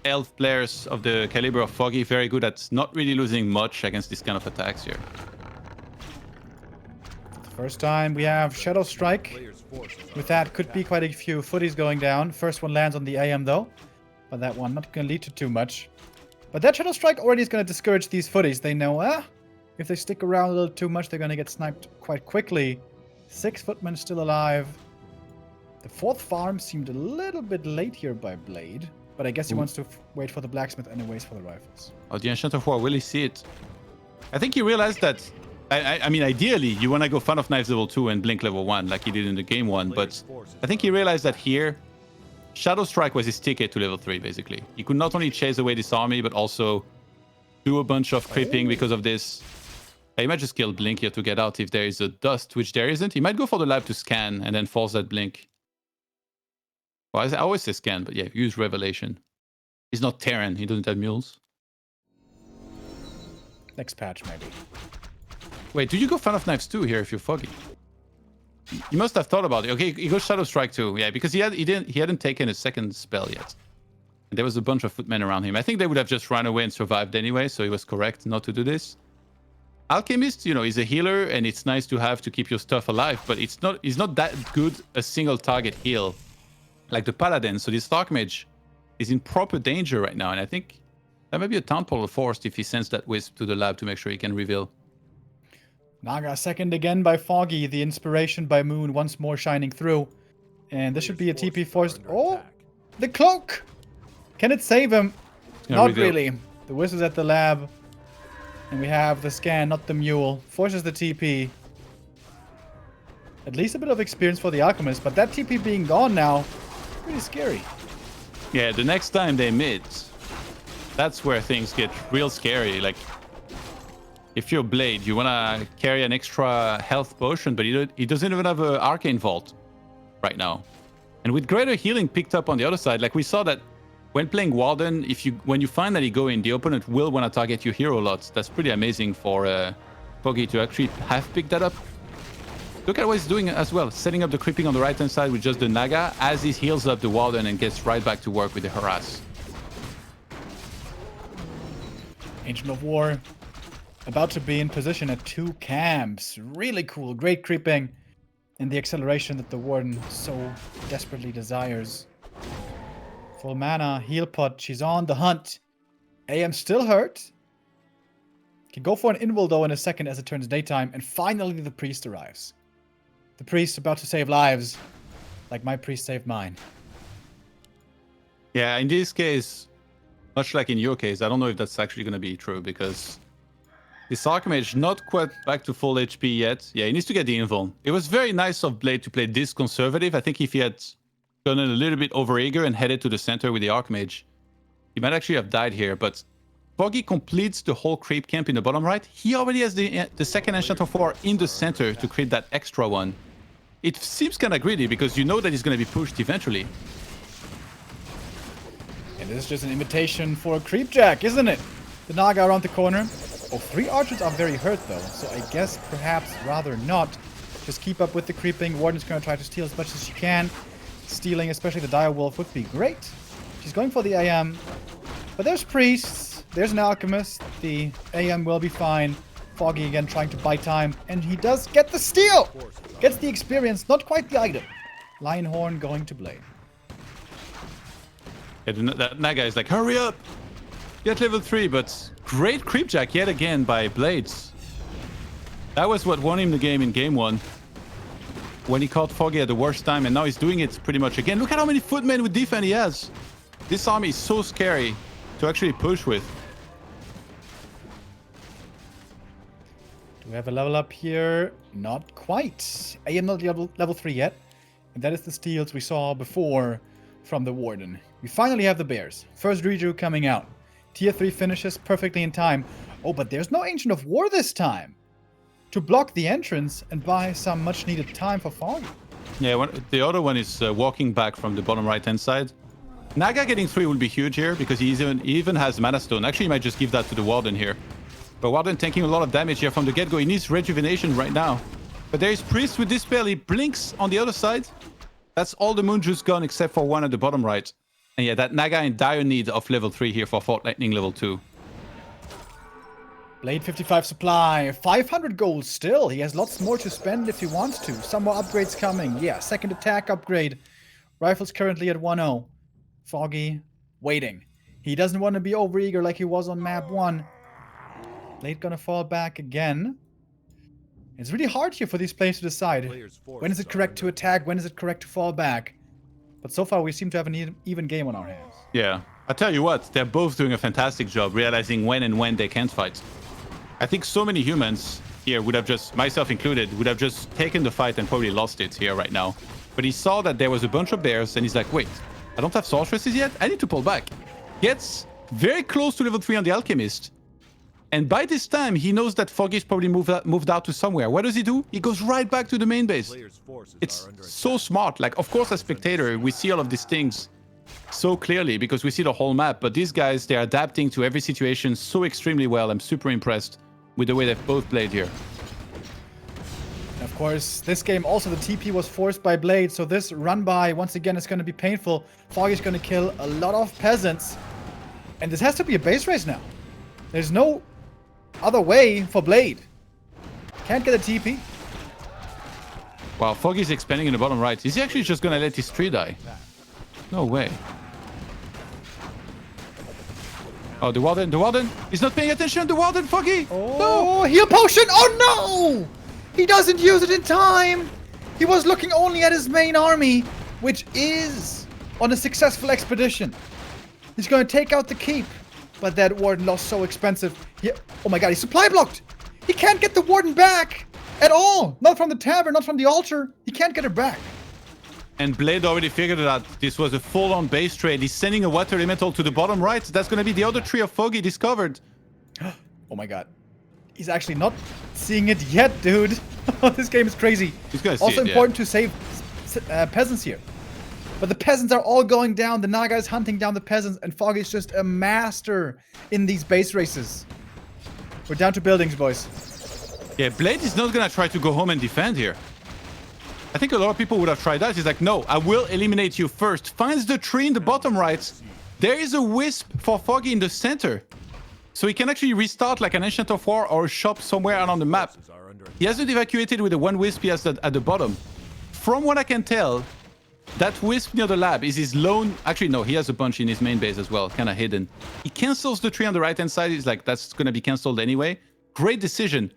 [SPEAKER 2] elf players of the caliber of Foggy very good at not really losing much against this kind of attacks here.
[SPEAKER 1] First time we have Shadow Strike. With that, could be quite a few footies going down. First one lands on the AM though, but that one not going to lead to too much. But that Shadow Strike already is going to discourage these footies. They know, if they stick around a little too much, they're going to get sniped quite quickly. 6 footmen still alive. The fourth farm seemed a little bit late here by Blade, but I guess he
[SPEAKER 2] Ooh.
[SPEAKER 1] wants to wait for the blacksmith anyways for the rifles.
[SPEAKER 2] Oh, the Enchanter 4, will he see it? I think he realized that. I mean, ideally, you want to go Fan of Knives level 2 and Blink level 1, like he did in the game 1, but I think he realized that here, Shadow Strike was his ticket to level 3, basically. He could not only chase away this army, but also do a bunch of creeping because of this. He might just kill Blink here to get out if there is a dust, which there isn't. He might go for the lab to scan and then force that Blink. Well, I always say scan, but yeah, use Revelation. He's not Terran, he doesn't have mules.
[SPEAKER 1] Next patch, maybe.
[SPEAKER 2] Wait, do you go Fan of Knives 2 here if you're Foggy? You must have thought about it. Okay, he goes Shadow Strike 2. Yeah, because he hadn't taken a second spell yet. And there was a bunch of footmen around him. I think they would have just run away and survived anyway, so he was correct not to do this. Alchemist, you know, is a healer, and it's nice to have to keep your stuff alive, but it's not that good a single target heal like the Paladin. So this Archmage is in proper danger right now, and I think that might be a Town Portal forced if he sends that Wisp to the lab to make sure he can reveal.
[SPEAKER 1] Naga second again by Foggy. The inspiration by Moon once more shining through. And this should be a TP forced. Oh, the cloak! Can it save him? Not
[SPEAKER 2] reveal.
[SPEAKER 1] really. The Wisp is at the lab. And we have the scan, not the mule. Forces the TP. At least a bit of experience for the Alchemist, but that TP being gone now, pretty scary.
[SPEAKER 2] Yeah, the next time they meet, that's where things get real scary. Like, if you're Blade, you want to carry an extra health potion, but he doesn't even have an Arcane Vault right now. And with greater healing picked up on the other side, like we saw that when playing Warden, when you find that he go in, the opponent will want to target your hero lots. That's pretty amazing for Foggy to actually have picked that up. Look at what he's doing as well, setting up the creeping on the right-hand side with just the Naga as he heals up the Warden and gets right back to work with the Harass.
[SPEAKER 1] Ancient of War about to be in position at 2 camps. Really cool. Great creeping. And the acceleration that the Warden so desperately desires. Full mana, heal pot. She's on the hunt. AM still hurt. Can go for an invul though in a second as it turns daytime. And finally the priest arrives. The priest about to save lives. Like my priest saved mine.
[SPEAKER 2] Yeah, in this case, much like in your case, I don't know if that's actually going to be true because this Archmage not quite back to full HP yet. Yeah, he needs to get the invul. It was very nice of Blade to play this conservative. I think if he had gone a little bit overeager and headed to the center with the Archmage, he might actually have died here. But Foggy completes the whole creep camp in the bottom right. He already has the second Enchanter 4 in the center to create that extra one. It seems kind of greedy because you know that he's going to be pushed eventually.
[SPEAKER 1] And this is just an invitation for a creepjack, isn't it? The Naga around the corner. Oh, 3 archers are very hurt though, so I guess perhaps rather not. Just keep up with the creeping. Warden's going to try to steal as much as she can. Stealing especially the Direwolf would be great. She's going for the AM. But there's priests. There's an alchemist. The AM will be fine. Foggy again trying to buy time. And he does get the steal! Gets the experience, not quite the item. Lionhorn going to Blade.
[SPEAKER 2] Yeah, that Naga is like, hurry up! Get level 3, but great creepjack yet again by Blades. That was what won him the game in game 1. When he caught Foggy at the worst time, and now he's doing it pretty much again. Look at how many footmen with defense he has. This army is so scary to actually push with.
[SPEAKER 1] Do we have a level up here? Not quite. I am not level 3 yet. And that is the steals we saw before from the Warden. We finally have the bears. First redo coming out. Tier 3 finishes perfectly in time. Oh, but there's no Ancient of War this time. To block the entrance and buy some much needed time for Foggy.
[SPEAKER 2] Yeah, the other one is walking back from the bottom right-hand side. Naga getting 3 will be huge here because he even has Mana Stone. Actually, he might just give that to the Warden here. But Warden taking a lot of damage here from the get-go. He needs Rejuvenation right now. But there is Priest with Dispel. He blinks on the other side. That's all the Moon Juice gone except for one at the bottom right. And yeah, that Naga in dire need of level 3 here for Fort Lightning level 2.
[SPEAKER 1] Blade 55 supply, 500 gold still. He has lots more to spend if he wants to. Some more upgrades coming. Yeah, second attack upgrade. Rifles currently at 1-0. Foggy waiting. He doesn't want to be overeager like he was on map 1. Blade gonna fall back again. It's really hard here for these players to decide. When is it correct to attack? When is it correct to fall back? But so far, we seem to have an even game on our hands.
[SPEAKER 2] Yeah. I tell you what, they're both doing a fantastic job realizing when and when they can't fight. I think so many humans here would have just, myself included, would have just taken the fight and probably lost it here right now. But he saw that there was a bunch of bears and he's like, wait, I don't have sorceresses yet? I need to pull back. Gets very close to level 3 on the Alchemist. And by this time, he knows that Foggy's probably moved out to somewhere. What does he do? He goes right back to the main base. It's so smart. Like, of course, as spectator, we see all of these things so clearly because we see the whole map. But these guys, they're adapting to every situation so extremely well. I'm super impressed with the way they've both played here.
[SPEAKER 1] Of course, this game also the TP was forced by Blade, so this run by once again is going to be painful. Foggy's going to kill a lot of peasants, and this has to be a base race now. There's no other way for Blade. Can't get a TP.
[SPEAKER 2] Wow, Foggy's expanding in the bottom right. Is he actually just going to let his tree die? No way. Oh, the warden. He's not paying attention. The warden, Foggy.
[SPEAKER 1] Oh,
[SPEAKER 2] no.
[SPEAKER 1] Heal potion. Oh no! He doesn't use it in time. He was looking only at his main army, which is on a successful expedition. He's going to take out the keep, but that warden lost so expensive. Oh my god, he's supply blocked. He can't get the warden back at all. Not from the tavern, not from the altar. He can't get it back.
[SPEAKER 2] And Blade already figured out this was a full-on base trade. He's sending a water elemental to the bottom right. That's going to be the other tree of Foggy discovered.
[SPEAKER 1] Oh my god. He's actually not seeing it yet, dude. This game is crazy.
[SPEAKER 2] He's gonna see
[SPEAKER 1] also
[SPEAKER 2] it,
[SPEAKER 1] important to save peasants here. But the peasants are all going down. The Naga is hunting down the peasants. And Foggy is just a master in these base races. We're down to buildings, boys.
[SPEAKER 2] Yeah, Blade is not going to try to go home and defend here. I think a lot of people would have tried that. He's like, no, I will eliminate you first. Finds the tree in the bottom right. There is a wisp for Foggy in the center. So he can actually restart like an Ancient of War or a shop somewhere out on the map. He hasn't evacuated with the one wisp he has at the bottom. From what I can tell, that wisp near the lab is his lone... Actually, no, he has a bunch in his main base as well, kind of hidden. He cancels the tree on the right-hand side. He's like, that's going to be cancelled anyway. Great decision.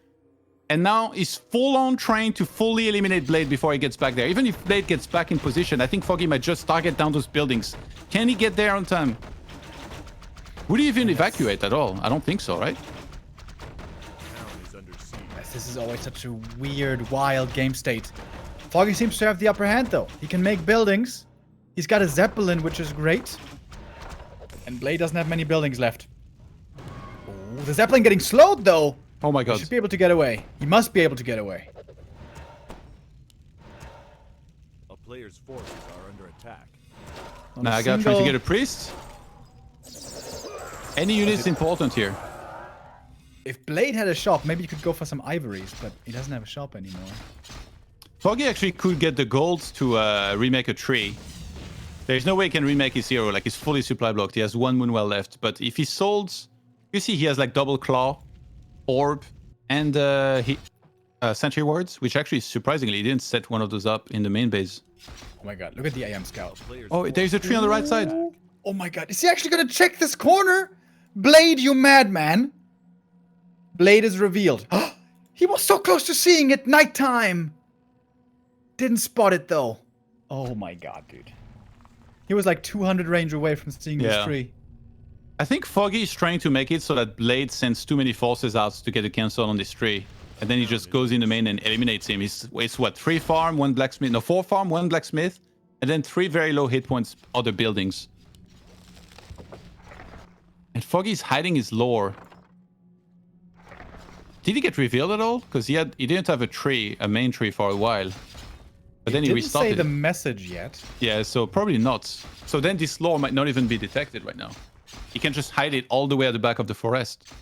[SPEAKER 2] And now he's full-on trying to fully eliminate Blade before he gets back there. Even if Blade gets back in position, I think Foggy might just target down those buildings. Can he get there on time? Would he even evacuate at all? I don't think so, right?
[SPEAKER 1] This is always such a weird, wild game state. Foggy seems to have the upper hand, though. He can make buildings. He's got a Zeppelin, which is great. And Blade doesn't have many buildings left. Oh, the Zeppelin getting slowed, though.
[SPEAKER 2] Oh my god.
[SPEAKER 1] He should be able to get away. He must be able to get away.
[SPEAKER 4] A player's forces are under attack.
[SPEAKER 2] Now I gotta try to get a priest. Any unit's important here.
[SPEAKER 1] If Blade had a shop, maybe you could go for some ivories, but he doesn't have a shop anymore.
[SPEAKER 2] Foggy actually could get the gold to remake a tree. There's no way he can remake his hero, like he's fully supply blocked. He has one Moonwell left, but if he sold... You see he has like double claw, orb, and sentry wards, which actually surprisingly he didn't set one of those up in the main base.
[SPEAKER 1] Oh my god, look at the AM scout.
[SPEAKER 2] Oh, there's a tree on the right side.
[SPEAKER 1] Oh my god, is he actually gonna check this corner? Blade, you madman. Blade is revealed. He was so close to seeing it. Nighttime. Didn't spot it though. Oh my god, dude. He was like 200 range away from seeing this tree.
[SPEAKER 2] I think Foggy is trying to make it so that Blade sends too many forces out to get a cancel on this tree. And then he just goes in the main and eliminates him. It's what, 3 farm, 1 blacksmith, no, 4 farm, 1 blacksmith, and then 3 very low hit points other buildings. And Foggy's hiding his lore. Did he get revealed at all? Because he didn't have a main tree for a while. But then he restarted.
[SPEAKER 1] Didn't say the message yet.
[SPEAKER 2] Yeah, so probably not. So then this lore might not even be detected right now. He can just hide it all the way at the back of the forest.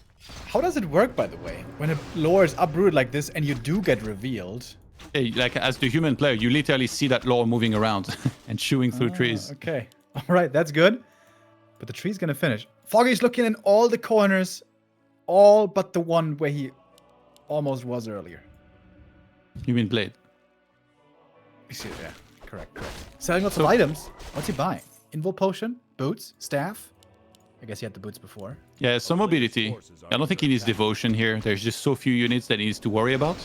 [SPEAKER 1] How does it work, by the way? When a lore is uprooted like this and you do get revealed?
[SPEAKER 2] Hey, like as the human player, you literally see that lore moving around and chewing through trees.
[SPEAKER 1] Okay. All right, that's good. But the tree's going to finish. Foggy's looking in all the corners. All but the one where he almost was earlier.
[SPEAKER 2] You mean Blade?
[SPEAKER 1] Yeah, correct. Selling lots of items. What's he buying? Invul potion, boots, staff. I guess he had the boots before.
[SPEAKER 2] Yeah, some mobility. I don't think he needs devotion here. There's just so few units that he needs to worry about.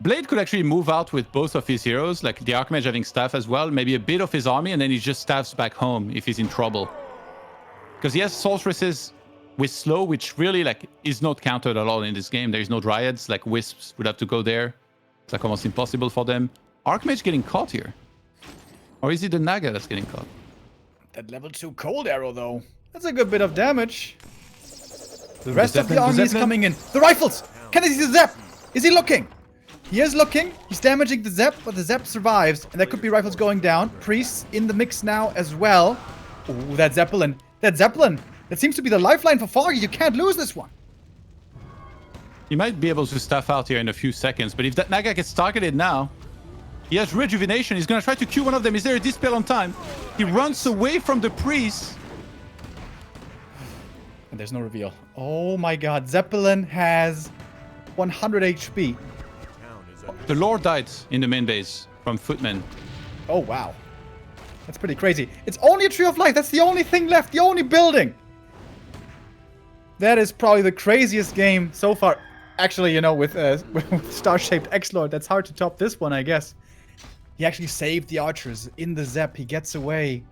[SPEAKER 2] Blade could actually move out with both of his heroes, like the Archmage having staff as well, maybe a bit of his army, and then he just staffs back home if he's in trouble. Because he has sorceresses with slow, which really like is not countered at all in this game. There is no dryads, like wisps would have to go there. It's like almost impossible for them. Archmage getting caught here. Or is it the Naga that's getting caught?
[SPEAKER 1] That level 2 cold arrow, though. That's a good bit of damage. The rest of the army is coming in. The rifles! Can I see the Zep? Is he looking? He is looking. He's damaging the Zep, but the Zep survives. And there could be rifles going down. Priests in the mix now as well. Ooh, that Zeppelin. That Zeppelin. That seems to be the lifeline for Foggy. You can't lose this one.
[SPEAKER 2] He might be able to staff out here in a few seconds, but if that Naga gets targeted now, he has rejuvenation. He's going to try to Q one of them. Is there a dispel on time? He runs away from the priest.
[SPEAKER 1] And there's no reveal. Oh my god. Zeppelin has 100 HP.
[SPEAKER 2] The Lord died in the main base from Footmen.
[SPEAKER 1] Oh, wow. That's pretty crazy. It's only a Tree of Life. That's the only thing left. The only building. That is probably the craziest game so far. Actually, you know, with Star-Shaped X-Lord, that's hard to top this one, I guess. He actually saved the archers in the Zep. He gets away.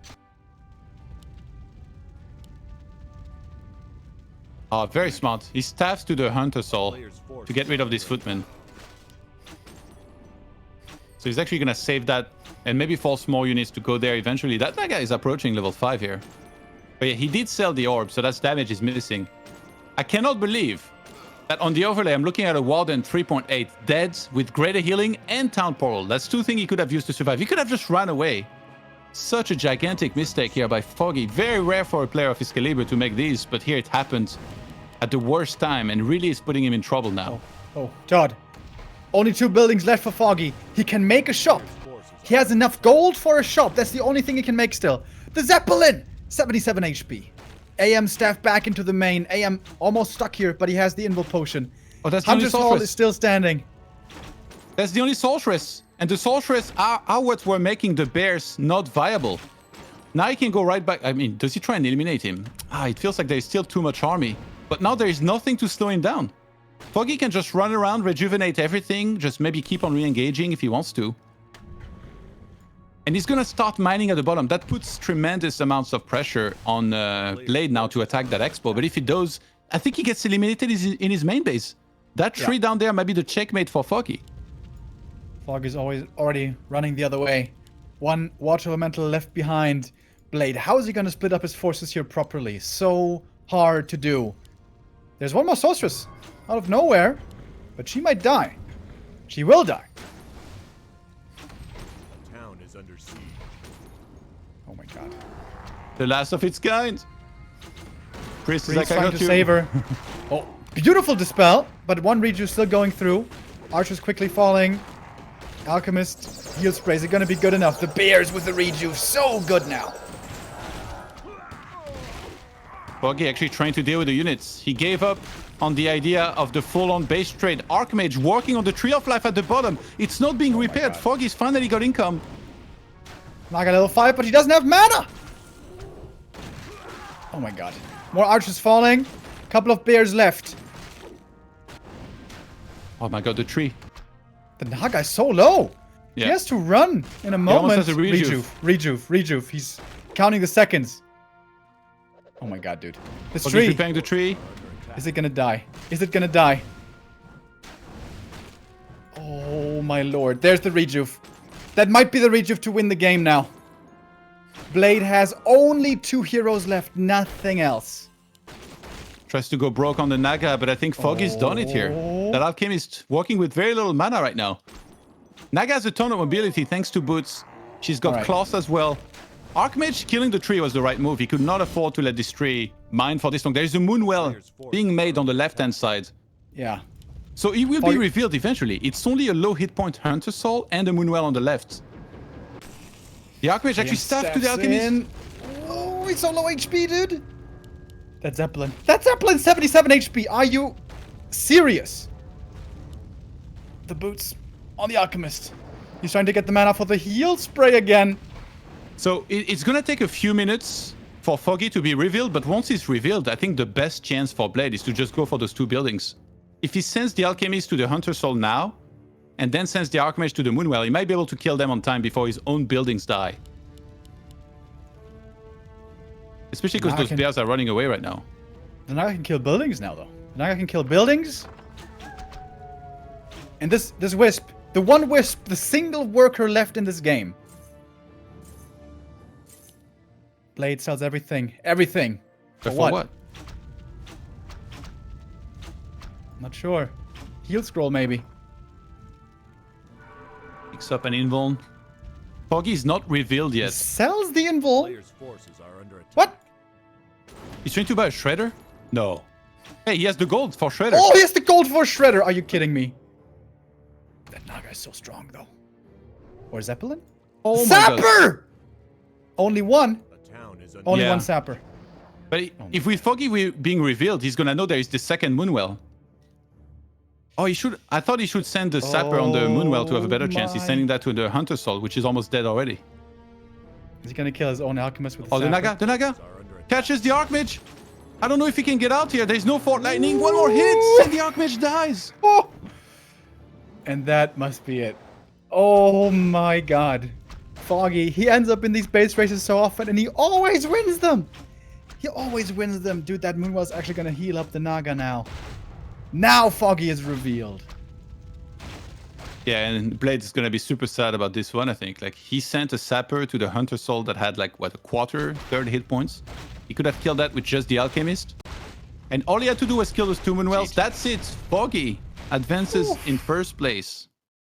[SPEAKER 2] Oh, very smart. He staffs to the Hunter Soul to get rid of this Footman. So he's actually going to save that and maybe force more units to go there eventually. That guy is approaching level 5 here. But yeah, he did sell the orb, so that's damage is missing. I cannot believe that on the overlay, I'm looking at a Warden 3.8 dead with greater healing and Town Portal. That's 2 things he could have used to survive. He could have just run away. Such a gigantic mistake here by Foggy. Very rare for a player of his caliber to make these, but here it happened at the worst time and really is putting him in trouble now.
[SPEAKER 1] Oh, Todd. Only 2 buildings left for Foggy. He can make a shop. He has enough gold for a shop. That's the only thing he can make still. The Zeppelin! 77 HP. AM staff back into the main. AM almost stuck here, but he has the Invul Potion.
[SPEAKER 2] Oh, that's the only
[SPEAKER 1] Hunter's Hall
[SPEAKER 2] sorceress.
[SPEAKER 1] is still standing.
[SPEAKER 2] That's the only sorceress. And the sorceress are what were making the bears not viable. Now he can go right back. I mean, does he try and eliminate him? It feels like there's still too much army. But now there is nothing to slow him down. Foggy can just run around, rejuvenate everything, just maybe keep on re-engaging if he wants to. And he's going to start mining at the bottom. That puts tremendous amounts of pressure on Blade now to attack that Expo. But if he does, I think he gets eliminated in his main base. That tree down there might be the checkmate for Foggy.
[SPEAKER 1] Foggy's already running the other way. 1 Water Elemental left behind. Blade, how is he going to split up his forces here properly? So hard to do. There's 1 more sorceress out of nowhere, but she might die. She will die.
[SPEAKER 4] The town is under siege.
[SPEAKER 1] Oh my god.
[SPEAKER 2] The last of its kind. Priest is like, I
[SPEAKER 1] trying
[SPEAKER 2] got
[SPEAKER 1] to
[SPEAKER 2] you.
[SPEAKER 1] save her. Oh, beautiful dispel, but 1 rejuve still going through. Archers quickly falling. Alchemist, heal spray. Is it going to be good enough? The bears with the rejuve, so good now.
[SPEAKER 2] Foggy actually trying to deal with the units. He gave up on the idea of the full-on base trade. Archmage working on the Tree of Life at the bottom. It's not being repaired. Foggy's finally got income.
[SPEAKER 1] Naga level 5, but he doesn't have mana. Oh my god. More archers falling. Couple of bears left.
[SPEAKER 2] Oh my god, the tree.
[SPEAKER 1] The Naga is so low.
[SPEAKER 2] Yeah.
[SPEAKER 1] He has to run in a
[SPEAKER 2] almost
[SPEAKER 1] moment.
[SPEAKER 2] has a rejuve.
[SPEAKER 1] Rejuve. He's counting the seconds. Oh my god, dude. This
[SPEAKER 2] Foggy's
[SPEAKER 1] tree.
[SPEAKER 2] repairing the tree.
[SPEAKER 1] Is it gonna die? Is it gonna die? Oh my lord. There's the rejuve. That might be the rejuve to win the game now. Blade has only 2 heroes left. Nothing else.
[SPEAKER 2] Tries to go broke on the Naga, but I think Foggy's done it here. That Alchemist working with very little mana right now. Naga has a ton of mobility thanks to boots. She's got claws as well. Archmage killing the tree was the right move. He could not afford to let this tree mine for this long. There's a Moonwell being made on the left-hand side.
[SPEAKER 1] Yeah.
[SPEAKER 2] So it will be revealed eventually. It's only a low hit point Hunter Soul and a Moonwell on the left. The Archmage actually staffed to the Alchemist.
[SPEAKER 1] Oh, he's so low HP, dude. That Zeppelin. That Zeppelin, 77 HP. Are you serious? The boots on the Alchemist. He's trying to get the mana for the heal spray again.
[SPEAKER 2] So it's going to take a few minutes for Foggy to be revealed, but once it's revealed, I think the best chance for Blade is to just go for those 2 buildings. If he sends the Alchemist to the Hunter Soul now, and then sends the Archmage to the Moonwell, he might be able to kill them on time before his own buildings die. Especially because
[SPEAKER 1] Now I
[SPEAKER 2] those
[SPEAKER 1] can-
[SPEAKER 2] players are running away right now.
[SPEAKER 1] The Naga can kill buildings now, though. The Naga can kill buildings. And this Wisp, the one Wisp, the single worker left in this game. Blade sells everything. Everything.
[SPEAKER 2] But
[SPEAKER 1] For
[SPEAKER 2] for
[SPEAKER 1] what? Not sure. Heal scroll, maybe.
[SPEAKER 2] Picks up an invuln. Foggy is not revealed yet.
[SPEAKER 1] Sells the invul.
[SPEAKER 4] Players' forces are under attack.
[SPEAKER 1] What?
[SPEAKER 2] He's trying to buy a Shredder? No. Hey, he has the gold for Shredder.
[SPEAKER 1] Oh, he has the gold for Shredder. Are you kidding me? That Naga is so strong, though. Or Zeppelin?
[SPEAKER 2] Oh my god.
[SPEAKER 1] Sapper! Only one.
[SPEAKER 4] The town is under
[SPEAKER 1] Only
[SPEAKER 2] Yeah.
[SPEAKER 1] one Sapper.
[SPEAKER 2] But if with Foggy being revealed, he's gonna know there is the second Moonwell. Oh, he should. I thought he should send the Sapper on the Moonwell to have a better chance. He's
[SPEAKER 1] my-
[SPEAKER 2] sending that to the Hunter Soul, which is almost dead already.
[SPEAKER 1] Is he gonna kill his own alchemist with
[SPEAKER 2] Oh, the
[SPEAKER 1] Sapper?
[SPEAKER 2] Naga, the Naga
[SPEAKER 4] are under attack.
[SPEAKER 2] catches the Archmage. I don't know if he can get out here. There's no Fort Lightning. One more hit, and the Archmage dies.
[SPEAKER 1] Oh! And that must be it. Oh my god. Foggy, he ends up in these base races so often and he always wins them. He always wins them. Dude, that Moonwell's actually gonna heal up the Naga now. Now Foggy is revealed.
[SPEAKER 2] Yeah, and Blade is gonna be super sad about this one, I think. Like, he sent a Sapper to the Hunter Soul that had, like, what, a quarter, third hit points? He could have killed that with just the Alchemist. And all he had to do was kill those two Moonwells. That's it. Foggy advances in first place.